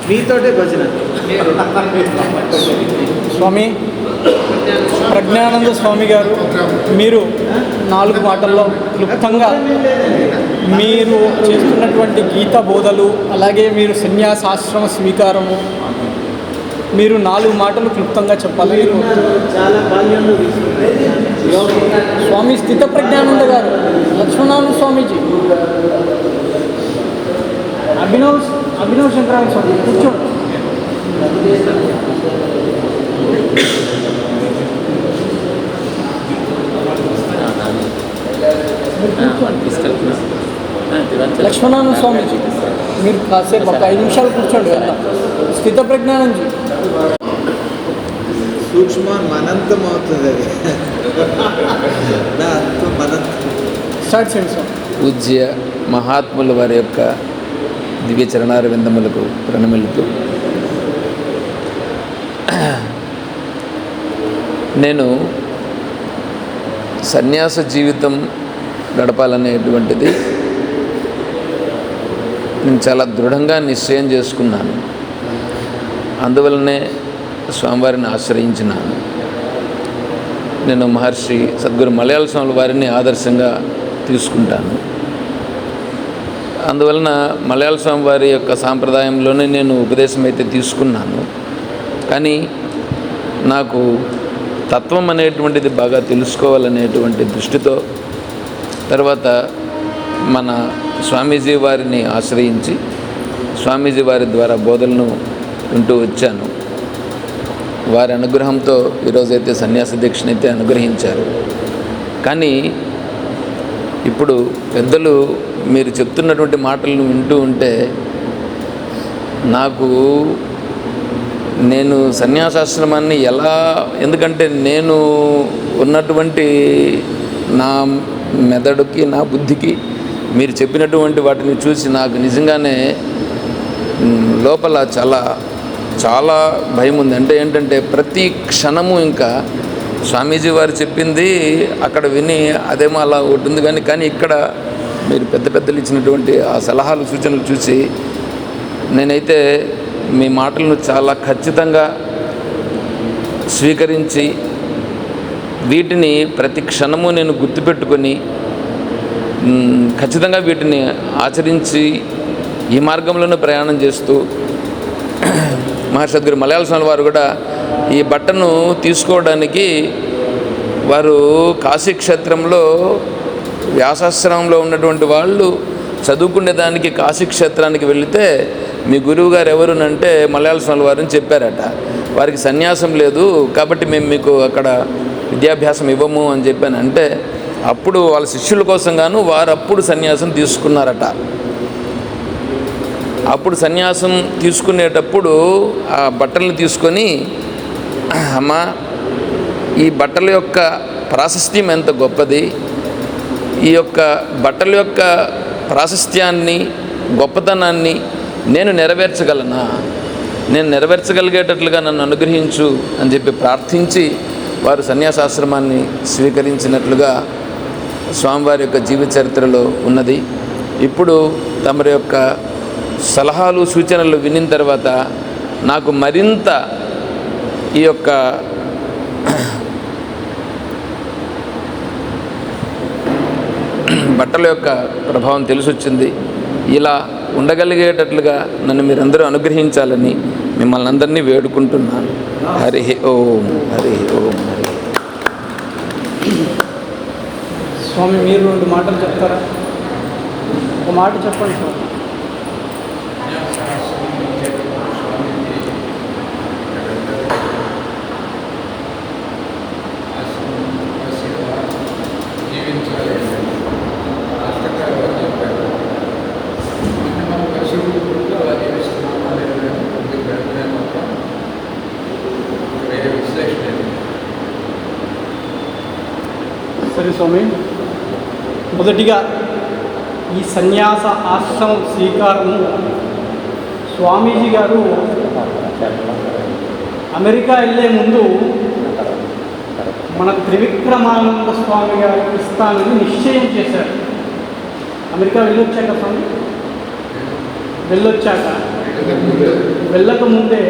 మీతోటే భజన. స్వామి ప్రజ్ఞానంద స్వామి గారు, మీరు 4 మాటల్లో క్లుప్తంగా మీరు చేస్తున్నటువంటి గీత బోధలు, అలాగే మీరు సన్యాసాశ్రమ స్వీకారము, మీరు 4 మాటలు క్లుప్తంగా చెప్పాలి. మీరు చాలా బాల్యంలో తీసుకున్నారు స్వామి స్థిత ప్రజ్ఞానంద గారు, లక్ష్మణానంద స్వామీజీ, అభినవ్ శంకరానంద స్వామి, కూర్చోండి. లక్ష్మణానంద స్వామీజీ, మీరు కాసేపు ఒక 5 నిమిషాలు కూర్చోండి, వెళ్దాం. స్థిత ప్రజ్ఞానందజీ. సూక్ష్మం అనంతం అవుతుంది అది, నా అంతం అనంతం. స్టార్ట్ చేయండి సార్. పూజ్య మహాత్ముల వారి యొక్క దివ్య చరణార విందములకు ప్రణమిలుతూ, నేను సన్యాస జీవితం గడపాలనేటువంటిది నేను చాలా దృఢంగా నిశ్చయం చేసుకున్నాను. అందువలనే స్వామివారిని ఆశ్రయించినాను. నేను మహర్షి సద్గురు మలయాళ స్వాముల వారిని ఆదర్శంగా తీసుకుంటాను. అందువలన మలయాళ స్వామి వారి యొక్క సాంప్రదాయంలోనే నేను ఉపదేశం అయితే తీసుకున్నాను. కానీ నాకు తత్వం అనేటువంటిది బాగా తెలుసుకోవాలనేటువంటి దృష్టితో తర్వాత మన స్వామీజీ వారిని ఆశ్రయించి స్వామీజీ వారి ద్వారా బోధనలు వింటూ వచ్చాను. వారి అనుగ్రహంతో ఈరోజైతే సన్యాస దీక్షనైతే అనుగ్రహించారు. కానీ ఇప్పుడు పెద్దలు మీరు చెప్తున్నటువంటి మాటలను వింటూ ఉంటే నాకు నేను సన్యాసాశ్రమాన్ని ఎలా, ఎందుకంటే నేను ఉన్నటువంటి నా మెదడుకి నా బుద్ధికి మీరు చెప్పినటువంటి వాటిని చూసి నాకు నిజంగానే లోపల చాలా చాలా భయం ఉంది. అంటే ఏంటంటే ప్రతి క్షణము ఇంకా స్వామీజీ వారు చెప్పింది అక్కడ విని అదేమో అలా ఉంటుంది, కానీ ఇక్కడ మీరు పెద్దలు ఇచ్చినటువంటి ఆ సలహాలు సూచనలు చూసి నేనైతే మీ మాటలను చాలా ఖచ్చితంగా స్వీకరించి వీటిని ప్రతి క్షణము నేను గుర్తుపెట్టుకొని ఖచ్చితంగా వీటిని ఆచరించి ఈ మార్గంలోనే ప్రయాణం చేస్తూ మహర్షి సద్గురు మలయాళ స్వామి వారు కూడా ఈ బట్టను తీసుకోవడానికి వారు కాశీక్షేత్రంలో వ్యాసాశ్రమంలో ఉన్నటువంటి వాళ్ళు చదువుకునేదానికి కాశీక్షేత్రానికి వెళితే మీ గురువు గారు ఎవరునంటే మలయాళ స్వామి వారిని చెప్పారట. వారికి సన్యాసం లేదు కాబట్టి మేము మీకు అక్కడ విద్యాభ్యాసం ఇవ్వము అని చెప్పాను. అంటే అప్పుడు వాళ్ళ శిష్యుల కోసం గాను వారు అప్పుడు సన్యాసం తీసుకున్నారట. అప్పుడు సన్యాసం తీసుకునేటప్పుడు ఆ బట్టలను తీసుకొని, అమ్మా ఈ బట్టల యొక్క ప్రాశస్త్యం ఎంత గొప్పది, ఈ యొక్క బట్టల యొక్క ప్రాశస్త్యాన్ని గొప్పతనాన్ని నేను నెరవేర్చగలనా, నేను నెరవేర్చగలిగేటట్లుగా నన్ను అనుగ్రహించు అని చెప్పి ప్రార్థించి వారు సన్యాసాశ్రమాన్ని స్వీకరించినట్లుగా స్వామివారి యొక్క జీవిత చరిత్రలో ఉన్నది. ఇప్పుడు తమరి యొక్క సలహాలు సూచనలు వినిన తర్వాత నాకు మరింత ఈ యొక్క బట్టల యొక్క ప్రభావం తెలిసొచ్చింది. ఇలా ఉండగలిగేటట్లుగా నన్ను మీరందరూ అనుగ్రహించాలని మిమ్మల్ని అందరినీ వేడుకుంటున్నాను. హరి ఓం, హరి ఓం, హరి. స్వామి మీరు 2 మాటలు చెప్తారా? ఒక మాట చెప్పండి స్వామి. జీవించాలి రాష్ట్రకారు వారు చెప్పారు. మనం కసిగుడ్లో అలా జీవిస్తున్నామా లేదా ముందుకు వెళ్తూనే మాత్రం వేరే విశ్లేషణ లేదు. సరే స్వామి, మొదటిగా ఈ సన్యాస ఆశ్రమం శ్రీకారము స్వామీజీ గారు అమెరికా వెళ్ళే ముందు మన త్రివిక్రమానంద స్వామి గారికి ఇస్తానని నిశ్చయం చేశారు. అమెరికా వెళ్ళొచ్చాక స్వామి, వెళ్ళక ముందే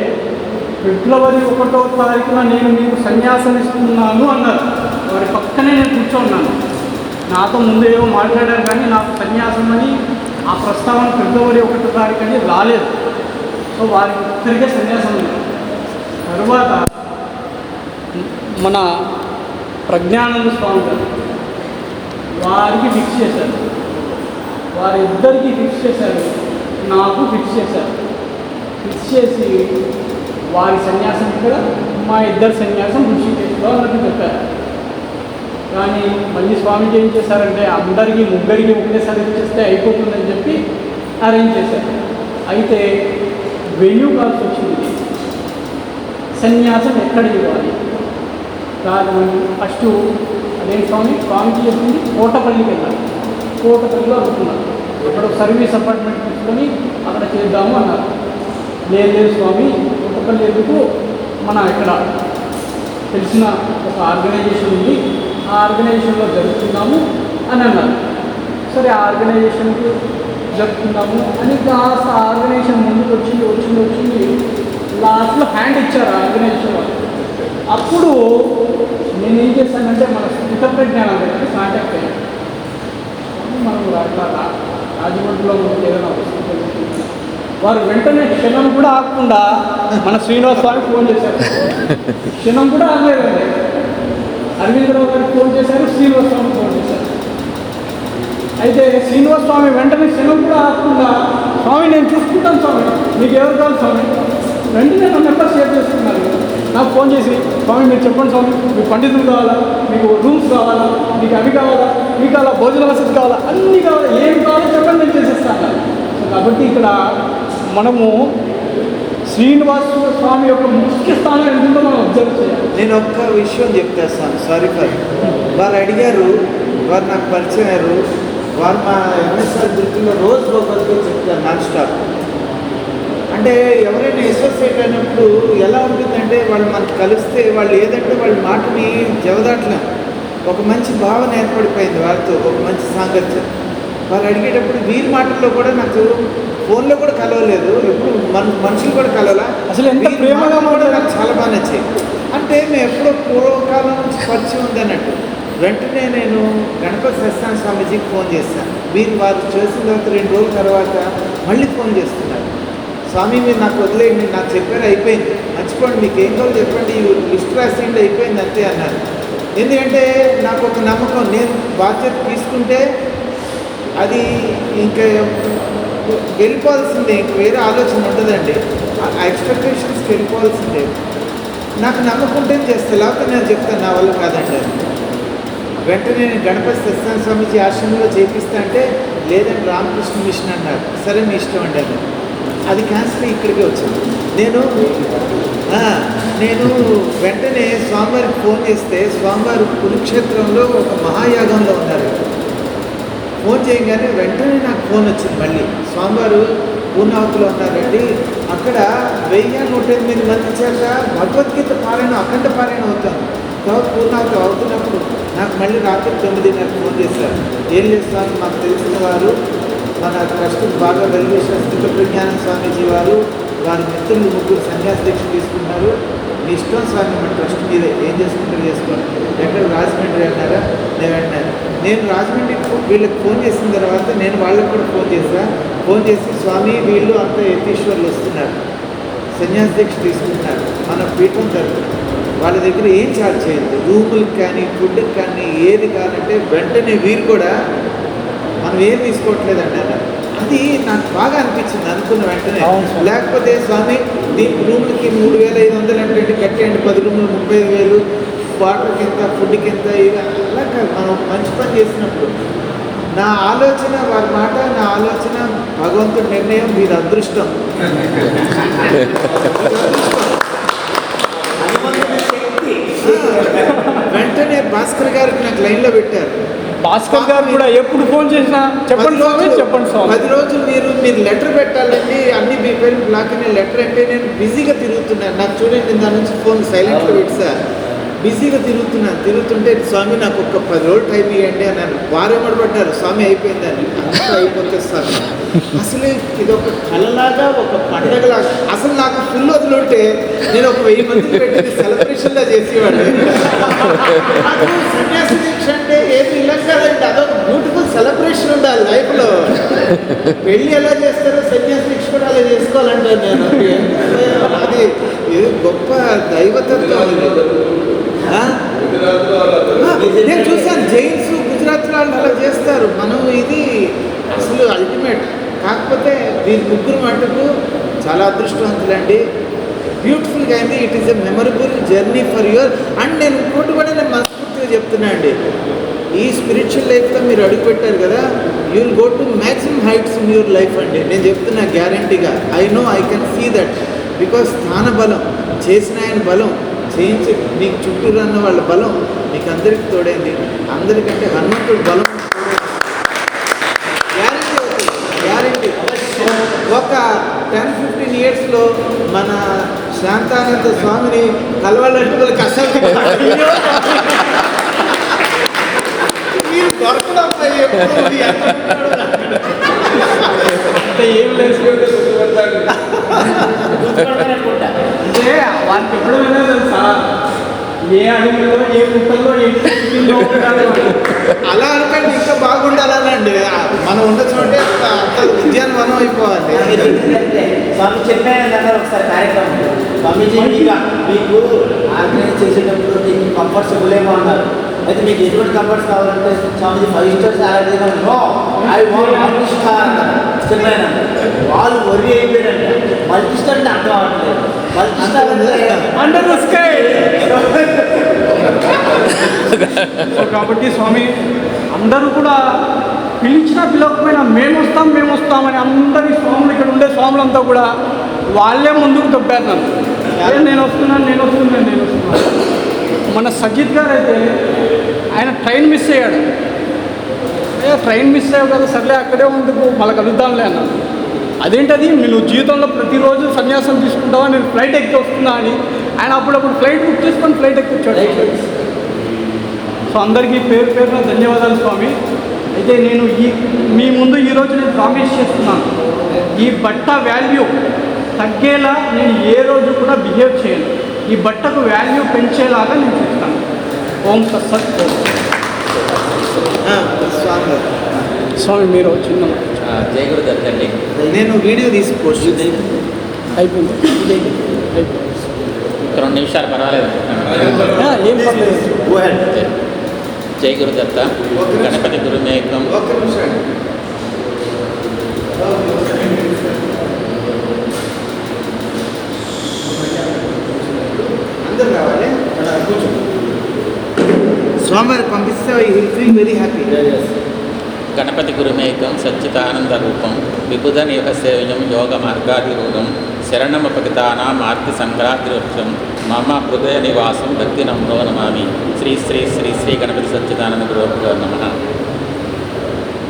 ఫిబ్రవరి 1వ తారీఖున నేను మీకు సన్యాసం ఇస్తున్నాను అన్నారు. వారి పక్కనే నేను కూర్చోన్నాను. నాతో ముందు ఏమో మాట్లాడారు కానీ నాకు సన్యాసం అని ఆ ప్రస్తావన ఫిబ్రవరి 1వ తారీఖు అని రాలేదు. సో వారికి ఒక్కరికే సన్యాసం ఉంది. తర్వాత మన ప్రజ్ఞానంద స్వామి గారు వారికి ఫిక్స్ చేశారు, వారిద్దరికి ఫిక్స్ చేశారు, నాకు ఫిక్స్ చేశారు. ఫిక్స్ చేసి వారి సన్యాసం ఇక్కడ, మా ఇద్దరు సన్యాసం ఋషికేశ్లో అన్నట్టు చెప్పారు. కానీ మళ్ళీ స్వామీజీ ఏం చేశారంటే అందరికీ ముగ్గురికి ఒకేసారి ఇచ్చేస్తే అయిపోతుందని చెప్పి అరేంజ్ చేశారు. అయితే వెన్యూ కాల్సి వచ్చింది, సన్యాసం ఎక్కడ ఇవ్వాలి. దాని ఫస్ట్ అదేంటి స్వామీజీ చెప్పింది కోటపల్లికి వెళ్ళాలి. కోటపల్లిలో అనుకున్నారు, అక్కడ సర్వీస్ అపార్ట్మెంట్ తీసుకొని అక్కడ చేద్దాము అన్నారు. లేదు స్వామి, కోటపల్లి ఎందుకు, మన ఇక్కడ తెలిసిన ఒక ఆర్గనైజేషన్ ఉంది, ఆ ఆర్గనైజేషన్లో జరుపుతున్నాము అని అన్నారు. సరే ఆ ఆర్గనైజేషన్కి జరుపుతున్నాము అని కాస్త ఆర్గనైజేషన్ ముందుకు వచ్చింది లాస్ట్లో హ్యాండ్ ఇచ్చారు ఆ ఆర్గనైజేషన్ వాళ్ళు. అప్పుడు నేను ఏం చేశానంటే మన స్థిత ప్రజ్ఞానం దగ్గర కాంటాక్ట్ అయ్యాను. మనం అట్లా రాజమండ్రిలో ఏదైనా వస్తుంది, వారు వెంటనే క్షణం కూడా ఆగకుండా మన శ్రీనివాస స్వామికి ఫోన్ చేశారు. క్షణం కూడా ఆగలేదండి. అరవిందరావు గారికి ఫోన్ చేశారు, శ్రీనివాస స్వామికి ఫోన్ చేశారు. అయితే శ్రీనివాస స్వామి వెంటనే క్షణం కూడా ఆగకుండా, స్వామి నేను చూసుకుంటాను స్వామి, మీకు ఎవరు కావాలి స్వామి, వెంటనే నా నెంబర్ షేర్ చేసుకున్నారు. నాకు ఫోన్ చేసి, స్వామి మీరు చెప్పండి స్వామి, మీకు పండితులు కావాలా, మీకు రూమ్స్ కావాలా, మీకు అవి కావాలా, మీకు అలా భోజన వసతి కావాలా, అన్నీ కావాలా, ఏం కావాలో చెప్పండి నేను చేసేస్తాను. సో కాబట్టి ఇక్కడ మనము శ్రీనివాస స్వామి యొక్క ముఖ్య స్థానం ఎందుకంటే మనం అబ్జర్వ్ చేయాలి. నేను ఒక్క విషయం చెప్తాను, సారీ ఫర్. వారు అడిగారు, వారు నాకు పరిచయం అయ్యారు. వారు మా ఎంఎస్ఆర్ గ్రూప్లో రోజు ఒకరితో చెప్తారు నాన్ స్టాప్. అంటే ఎవరైనా అసోసియేట్ అయినప్పుడు ఎలా ఉంటుందంటే వాళ్ళు మనకు కలిస్తే వాళ్ళు ఏదంటే వాళ్ళ మాటని జవదాట్లేం. ఒక మంచి భావన ఏర్పడిపోయింది వారితో, ఒక మంచి సాంగత్యం. వారు అడిగేటప్పుడు వీరి మాటల్లో కూడా నాకు ఫోన్లో కూడా కలవలేదు, ఎప్పుడు మనుషులు కూడా కలవాలా, అసలు ఎంత ప్రేమగా కూడా నాకు చాలా బాగా నచ్చాయి. అంటే మేము ఎప్పుడో పూర్వకాలం నుంచి పరిచయం ఉంది అన్నట్టు. వెంటనే నేను గణపతి సత్యనారాయణ స్వామీజీకి ఫోన్ చేశాను. వారు చేసిన తర్వాత 2 రోజుల తర్వాత మళ్ళీ ఫోన్ చేస్తున్నారు. స్వామి మీరు నాకు వదిలేయండి, నాకు చెప్పారు అయిపోయింది, మర్చిపోండి, మీకు ఏం కావాలో చెప్పండి, లిస్ట్ రాసేయండి అయిపోయింది అంతే అన్నారు. ఎందుకంటే నాకు ఒక నమ్మకం, నేను బాధ్యత తీసుకుంటే అది ఇంకా వెళ్ళిపోవాల్సిందే, ఇంక వేరే ఆలోచన ఉండదండి. ఆ ఎక్స్పెక్టేషన్స్కి వెళ్ళిపోవాల్సిందే. నాకు నమ్మకుంటే చేస్తే, లేకపోతే నేను చెప్తాను నా వల్ల కాదండి అది. వెంటనే నేను గణపతి సత్యనారాయణ స్వామీజీ ఆశ్రమంలో చేపిస్తా అంటే లేదంటే రామకృష్ణ మిషన్ అన్నారు. సరే మీ ఇష్టం అండి అది. అది క్యాన్సిల్ ఇక్కడికి వచ్చింది. నేను వెంటనే స్వామివారికి ఫోన్ చేస్తే స్వామివారు కురుక్షేత్రంలో ఒక మహాయాగంలో ఉన్నారు. ఫోన్ చేయగానే వెంటనే నాకు ఫోన్ వచ్చింది. మళ్ళీ స్వామివారు పూర్ణావతిలో ఉన్నారండి, అక్కడ 1108 మంది చేత భగవద్గీత పారాయణ, అఖండ పారాయణ అవుతాను. తర్వాత పూర్ణావతి అవుతున్నప్పుడు నాకు మళ్ళీ రాత్రి 9:30 ఫోన్ చేశారు. ఏం చేస్తాను, మాకు తెలిసిన వారు మన ట్రస్ట్కి బాగా వెలువేసిన స్థిత ప్రజ్ఞానం స్వామీజీ వారు, వారి మిత్రులు 3 సన్యాస దీక్ష తీసుకున్నారు. మీ ఇష్టం స్వామి, మన ట్రస్ట్ మీదే ఏం చేసుకుంటారు చేసుకోండి. ఎక్కడ రాజమండ్రి అన్నారా, నేను అన్నాను. నేను రాజమండ్రికి వీళ్ళకి ఫోన్ చేసిన తర్వాత నేను వాళ్ళకి కూడా ఫోన్ చేసి స్వామి వీళ్ళు అంతా యతీశ్వర్లు వస్తున్నారు, సన్యాస దీక్ష తీసుకుంటున్నారు, మన పీఠం తరపున వాళ్ళ దగ్గర ఏం ఛార్జ్ చేయదు, రూములకు కానీ ఫుడ్కి కానీ ఏది కావాలంటే వెంటనే వీరు కూడా మనం ఏం తీసుకోవట్లేదండి అన్నారు. అది నాకు బాగా అనిపించింది అనుకున్న వెంటనే. లేకపోతే స్వామి దీనికి రూమ్లకి 3,500 అంటే కట్టేయండి, 10 రూములు 35,000, వాటర్కి ఎంత, ఫుడ్కి ఎంత, ఇవి అలా కాదు. మనం మంచి పని చేసినప్పుడు నా ఆలోచన, వారి మాట, నా ఆలోచన భగవంతుడి నిర్ణయం, మీరు అదృష్టం. వెంటనే భాస్కర్ గారికి నాకు లైన్లో పెట్టారు. భాస్కర్ గారు కూడా ఎప్పుడు ఫోన్ చేసినా చెప్పండి స్వామి, చెప్పండి స్వామి. 10 రోజులు మీరు లెటర్ పెట్టాలండి, అన్ని మీ పేరు బ్లాక్ అయిన లెటర్ అంటే నేను బిజీగా తిరుగుతున్నాను. నాకు చూడండి, దాని నుంచి ఫోన్ సైలెంట్లో పెట్టి సార్ బిజీగా తిరుగుతుంటే స్వామి నాకు ఒక 10 రోజులు టైం ఇవ్వండి అన్నాను. వారేమడి పడ్డారు, స్వామి అయిపోయిందని. అంతా అయిపోతే స్వామి అసలు ఇది ఒక కళలాగా, ఒక పండగలాగా. అసలు నాకు ఫుల్ వదిలింటే నేను ఒక 1000 మందిని పెట్టి సెలబ్రేషన్లా చేసేవాడిని. సన్యాసి దీక్ష అంటే ఏమి ఇలా కాదండి, అదొక బ్యూటిఫుల్ సెలబ్రేషన్ ఉండాలి లైఫ్లో. పెళ్ళి ఎలా చేస్తారో సన్యాసి దీక్ష కూడా అలా చేసుకోవాలంటాను నేను. అది గొప్ప దైవతత్వం. నేను చూసాను జైన్స్, గుజరాత్ వాళ్ళు అలా చేస్తారు. మనం ఇది అసలు అల్టిమేట్. కాకపోతే వీరి ముగ్గురు మటుకు చాలా అదృష్టవంతులండి. బ్యూటిఫుల్గా అయింది. It is a memorable journey for your. And నేను ఇంకోటి కూడా నేను మనస్ఫూర్తిగా చెప్తున్నా అండి, ఈ స్పిరిచువల్ లైఫ్లో మీరు అడుగుపెట్టారు కదా, you will go to maximum heights in your life అండి. నేను చెప్తున్నా గ్యారంటీగా. I know, I can see that. Because స్థాన బలం, చేసిన ఆయన బలం, చేయించి మీకు చుట్టూరు అన్న వాళ్ళ బలం మీకు అందరికీ తోడైంది. అందరికంటే హనుమంతుడి బలం గ్యారంటీ అవుతుంది, గ్యారంటీ. ఒక 10-15 ఇయర్స్లో మన శాంతానంద స్వామిని కలవాలంటే వాళ్ళకి అసలు మీరు దొరకడం ఏం లేదు అంటే వాళ్ళకి ఎప్పుడు వినలేదు తెలుసా, ఏ అడవిలో ఏ ముక్కల్లో ఏ అలా అనుకోండి, ఇంకా బాగుండాలండి. మనం ఉన్న చోటే అంత ఉద్యానవనం అయిపోవాలి. స్వామి చెప్పాను ఒకసారి కార్యక్రమం, స్వామీజీ మీకు ఆర్గనైజ్ చేసేటప్పుడు మీకు కంఫర్టబుల్ ఏమో అన్నారు. అయితే మీకు ఎటువంటి కంఫర్ట్స్ కావాలంటే Swamiji 5 star salary no I want multi star అన్నారు. చెప్పాను వాళ్ళు వరి అయిపోయారంట. మల్టీ-స్టార్ అంటే అర్థం అవ్వట్లేదు. మల్టీ-స్టార్ అంటే అండర్ ద స్కై. కాబట్టి స్వామి అందరూ కూడా పిలిచినా పిలవకపోయినా మేము వస్తామని అందరి స్వాములు, ఇక్కడ ఉండే స్వాములంతా కూడా వాళ్ళే ముందుకు తొప్పారు నన్ను. నేను వస్తున్నాను. మన సజిత్ గారు అయితే ఆయన ట్రైన్ మిస్ అయ్యాడు. ట్రైన్ మిస్ అయ్యావు కదా, సర్లే అక్కడే ఉండుకు, మళ్ళీ కలుద్దాంలే అన్నాను. అదేంటది, నువ్వు జీవితంలో ప్రతిరోజు సన్యాసం తీసుకుంటావా, నేను ఫ్లైట్ ఎక్కి వస్తున్నా అని ఆయన అప్పుడప్పుడు ఫ్లైట్ బుక్ చేసుకొని ఫ్లైట్ ఎక్కి వచ్చాడు. సో అందరికీ పేరున ధన్యవాదాలు స్వామి. అయితే నేను మీ ముందు ఈరోజు నేను ప్రామిస్ చేస్తున్నాను, ఈ బట్ట వాల్యూ తగ్గేలా నేను ఏ రోజు కూడా బిహేవ్ చేయను. ఈ బట్టకు వాల్యూ పెంచేలాగా నేను చేస్తాను. ఓం తత్సత్. స్వామి మీరు చిన్న జై గురుదత్త అండి. నేను వీడియో తీసి పోస్ట్ అయిపోయింది. 2 నిమిషాలు పర్వాలేదు. ఏం పర్లేదు. జై గురుదత్త. గణపతి గురుమేకం. ఒక్క నిమిషం. అందరు రావాలి, స్వామివారికి పంపిస్తే will feel very happy. Ganapati గురుమేకం సచ్చిదానంద రూపం విబుధ నివసేయం యోగ మార్గాధిరూఢం శరణమపగితానాం ఆర్తి సంక్రాంతివృక్షం మమ హృదయ నివాసం భక్తి నమో నమామి. శ్రీ శ్రీ శ్రీ శ్రీ గణపతి సచ్చిదానంద గురుభ్యో నమః.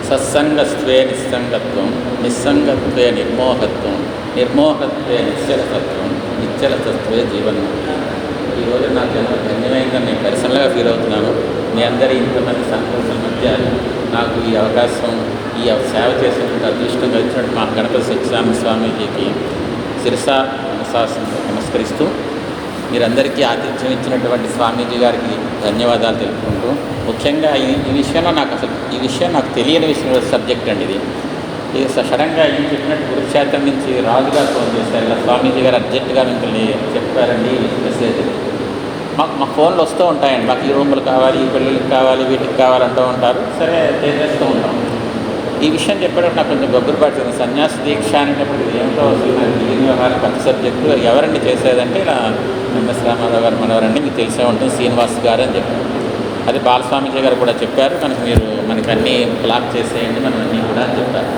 సత్సంగస్త్వే నిస్సంగత్వం, నిస్సంగత్వే నిర్మోహత్వం, నిర్మోహత్వే నిశ్చలతత్వం, నిశ్చలతత్వే జీవనం. ఈరోజు నాకు ఎంతో ధన్యమైందని నేను పర్సనల్గా ఫీల్ అవుతున్నాను. మీ అందరి ఇంతమంది సంతోషాల మధ్య నాకు ఈ అవకాశం, ఈ సేవ చేసేందుకు అదృష్టం కలిగినట్టు మా గణపతి సత్యనారాయణ స్వామీజీకి శిరసా నమస్కరిస్తూ, మీరందరికీ ఆతిథ్యం ఇచ్చినటువంటి స్వామీజీ గారికి ధన్యవాదాలు తెలుపుకుంటూ, ముఖ్యంగా ఈ విషయంలో ఈ విషయం నాకు తెలియని విషయం సబ్జెక్ట్ అండి. ఇది సడన్గా ఏం చెప్పినట్టు కురుక్షేత్రం నుంచి రాజుగారు ఫోన్ చేశారు, ఇలా స్వామీజీ గారు అర్జెంటుగా మిమ్మల్ని చెప్పారండి మెసేజ్. మా ఫోన్లు వస్తూ ఉంటాయండి, మాకు ఈ రూములు కావాలి, ఈ పెళ్ళిళ్ళకి కావాలి, వీటికి కావాలంటూ ఉంటారు. సరే చేసేస్తూ ఉంటాం. ఈ విషయం చెప్పేటప్పుడు నాకు కొంచెం గొప్పలు పడుతుంది. సన్యాస దీక్ష అనేటప్పుడు ఏమిటో అసలు నాకు తెలియని వ్యవహారం, కొత్త సబ్జెక్టు. ఎవరండి చేసేదంటే ఇలా ఎంఎస్ రామారావు గారు మనవరండి, మీకు తెలిసే ఉంటుంది, శ్రీనివాస్ గారు అని చెప్పారు. అది బాలస్వామిజీ గారు కూడా చెప్పారు, మనకి అన్నీ బ్లాక్ చేసేయండి, మనం అన్నీ కూడా అని చెప్పారు.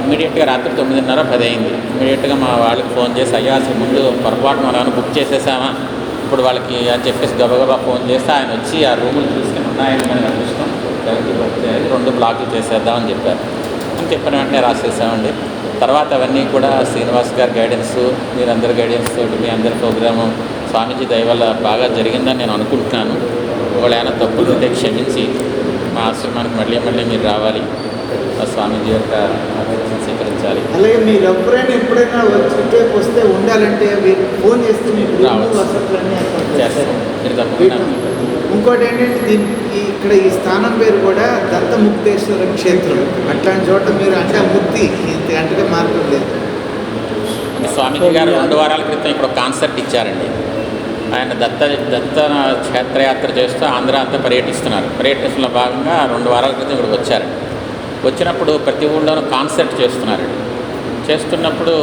ఇమీడియట్గా రాత్రి 9:30, 10 అయింది. ఇమీడియట్గా మా వాళ్ళకి ఫోన్ చేసి, అయ్యా అసలు ముందు పొరపాటు మనం బుక్ చేసేసామా ఇప్పుడు వాళ్ళకి అని చెప్పేసి గబగబా ఫోన్ చేస్తే ఆయన వచ్చి ఆ రూములు చూసుకుని ఉన్నాయని మనకి అదృష్టం, డైరెక్ట్గా వచ్చేది 2 బ్లాక్లు చేసేద్దామని చెప్పారు. అని చెప్పిన వెంటనే రాసేసామండి. తర్వాత అవన్నీ కూడా శ్రీనివాస్ గారి గైడెన్స్, మీరందరి గైడెన్స్ తోటి మీ అందరి ప్రోగ్రాము స్వామీజీ దయ వల్ల బాగా జరిగిందని నేను అనుకుంటున్నాను. ఒకవేళ ఏమైనా తప్పులు ఉంటే క్షమించి మా ఆశ్రమానికి మళ్ళీ మీరు రావాలి, ఆ స్వామీజీ యొక్క ఆశీస్సులు స్వీకరించాలి. అలాగే మీరు ఎప్పుడైనా ఇటువైపు వస్తే ఉండాలంటే మీరు ఫోన్ చేస్తే మీకు వసతులన్నీ చేస్తాం, మీరు తప్పకుండా. ఇంకోటి ఏంటంటే దీనికి ఇక్కడ ఈ స్థానం పేరు కూడా దత్తముక్తేశ్వర క్షేత్రం. అట్లాంటి చోట మీరు అంటే ముక్తి అంటే మార్గం లేదు. స్వామీజీ గారు 2 వారాల క్రితం ఇక్కడ ఒక కాన్సెప్ట్ ఇచ్చారండి. ఆయన దత్త క్షేత్రయాత్ర చేస్తూ ఆంధ్ర అంతా పర్యటిస్తున్నారు. పర్యటనలో భాగంగా 2 వారాల క్రితం ఇక్కడికి వచ్చారండి. వచ్చినప్పుడు ప్రతి ఊళ్ళోనూ కాన్సెప్ట్ చేస్తున్నారండి. చేస్తున్నప్పుడు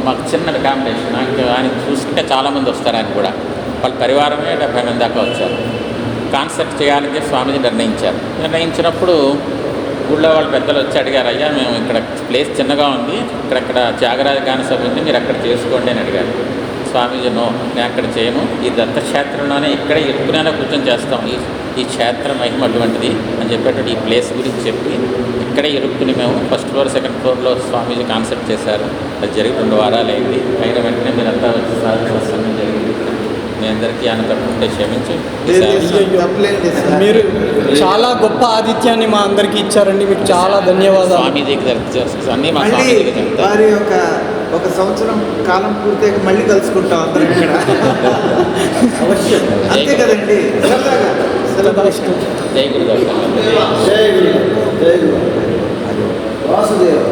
మాకు చిన్న కాంపిటీషన్, ఆయన చూసుకుంటే చాలామంది వస్తారు. ఆయన కూడా వాళ్ళ పరివారమే 70 మంది దాకా వచ్చారు. కాన్సెప్ట్ చేయాలని స్వామీజీ నిర్ణయించినప్పుడు ఊళ్ళో వాళ్ళ పెద్దలు వచ్చి అడిగారు, అయ్యా మేము ఇక్కడ ప్లేస్ చిన్నగా ఉంది, ఇక్కడక్కడ త్యాగరాజ గాన సభ ఉంది, మీరు అక్కడ చేసుకోండి అని అడిగారు. స్వామీజీ నో, నేను అక్కడ చేయను, ఈ దత్తక్షేత్రంలోనే ఇక్కడే ఇరుక్కునే కూర్చొని చేస్తాం, ఈ క్షేత్ర మహిమ అటువంటిది అని చెప్పేటప్పుడు ఈ ప్లేస్ గురించి చెప్పి ఇక్కడే ఇరుక్కుని మేము 1st ఫ్లోర్ 2nd ఫ్లోర్లో స్వామీజీ కాన్సెప్ట్ చేశారు. అది జరిగి 2 వారాలు అయింది. అయిన వెంటనే మీరంతా వచ్చి సాధించడం జరిగింది. మీ అందరికీ ఆయన తప్పుంటే క్షమించి మీరు చాలా గొప్ప ఆతిథ్యాన్ని మా అందరికీ ఇచ్చారండి, మీకు చాలా ధన్యవాదాలు. స్వామీజీకి అన్నీ మా స్వామీజీకి వారి ఒక సంవత్సరం కాలం పూర్తయ్యాక మళ్ళీ కలుసుకుంటాం అందరం ఇక్కడ. అంతే కదండి. జై గురుదేవ్. జై గురు. వాసుదేవ్.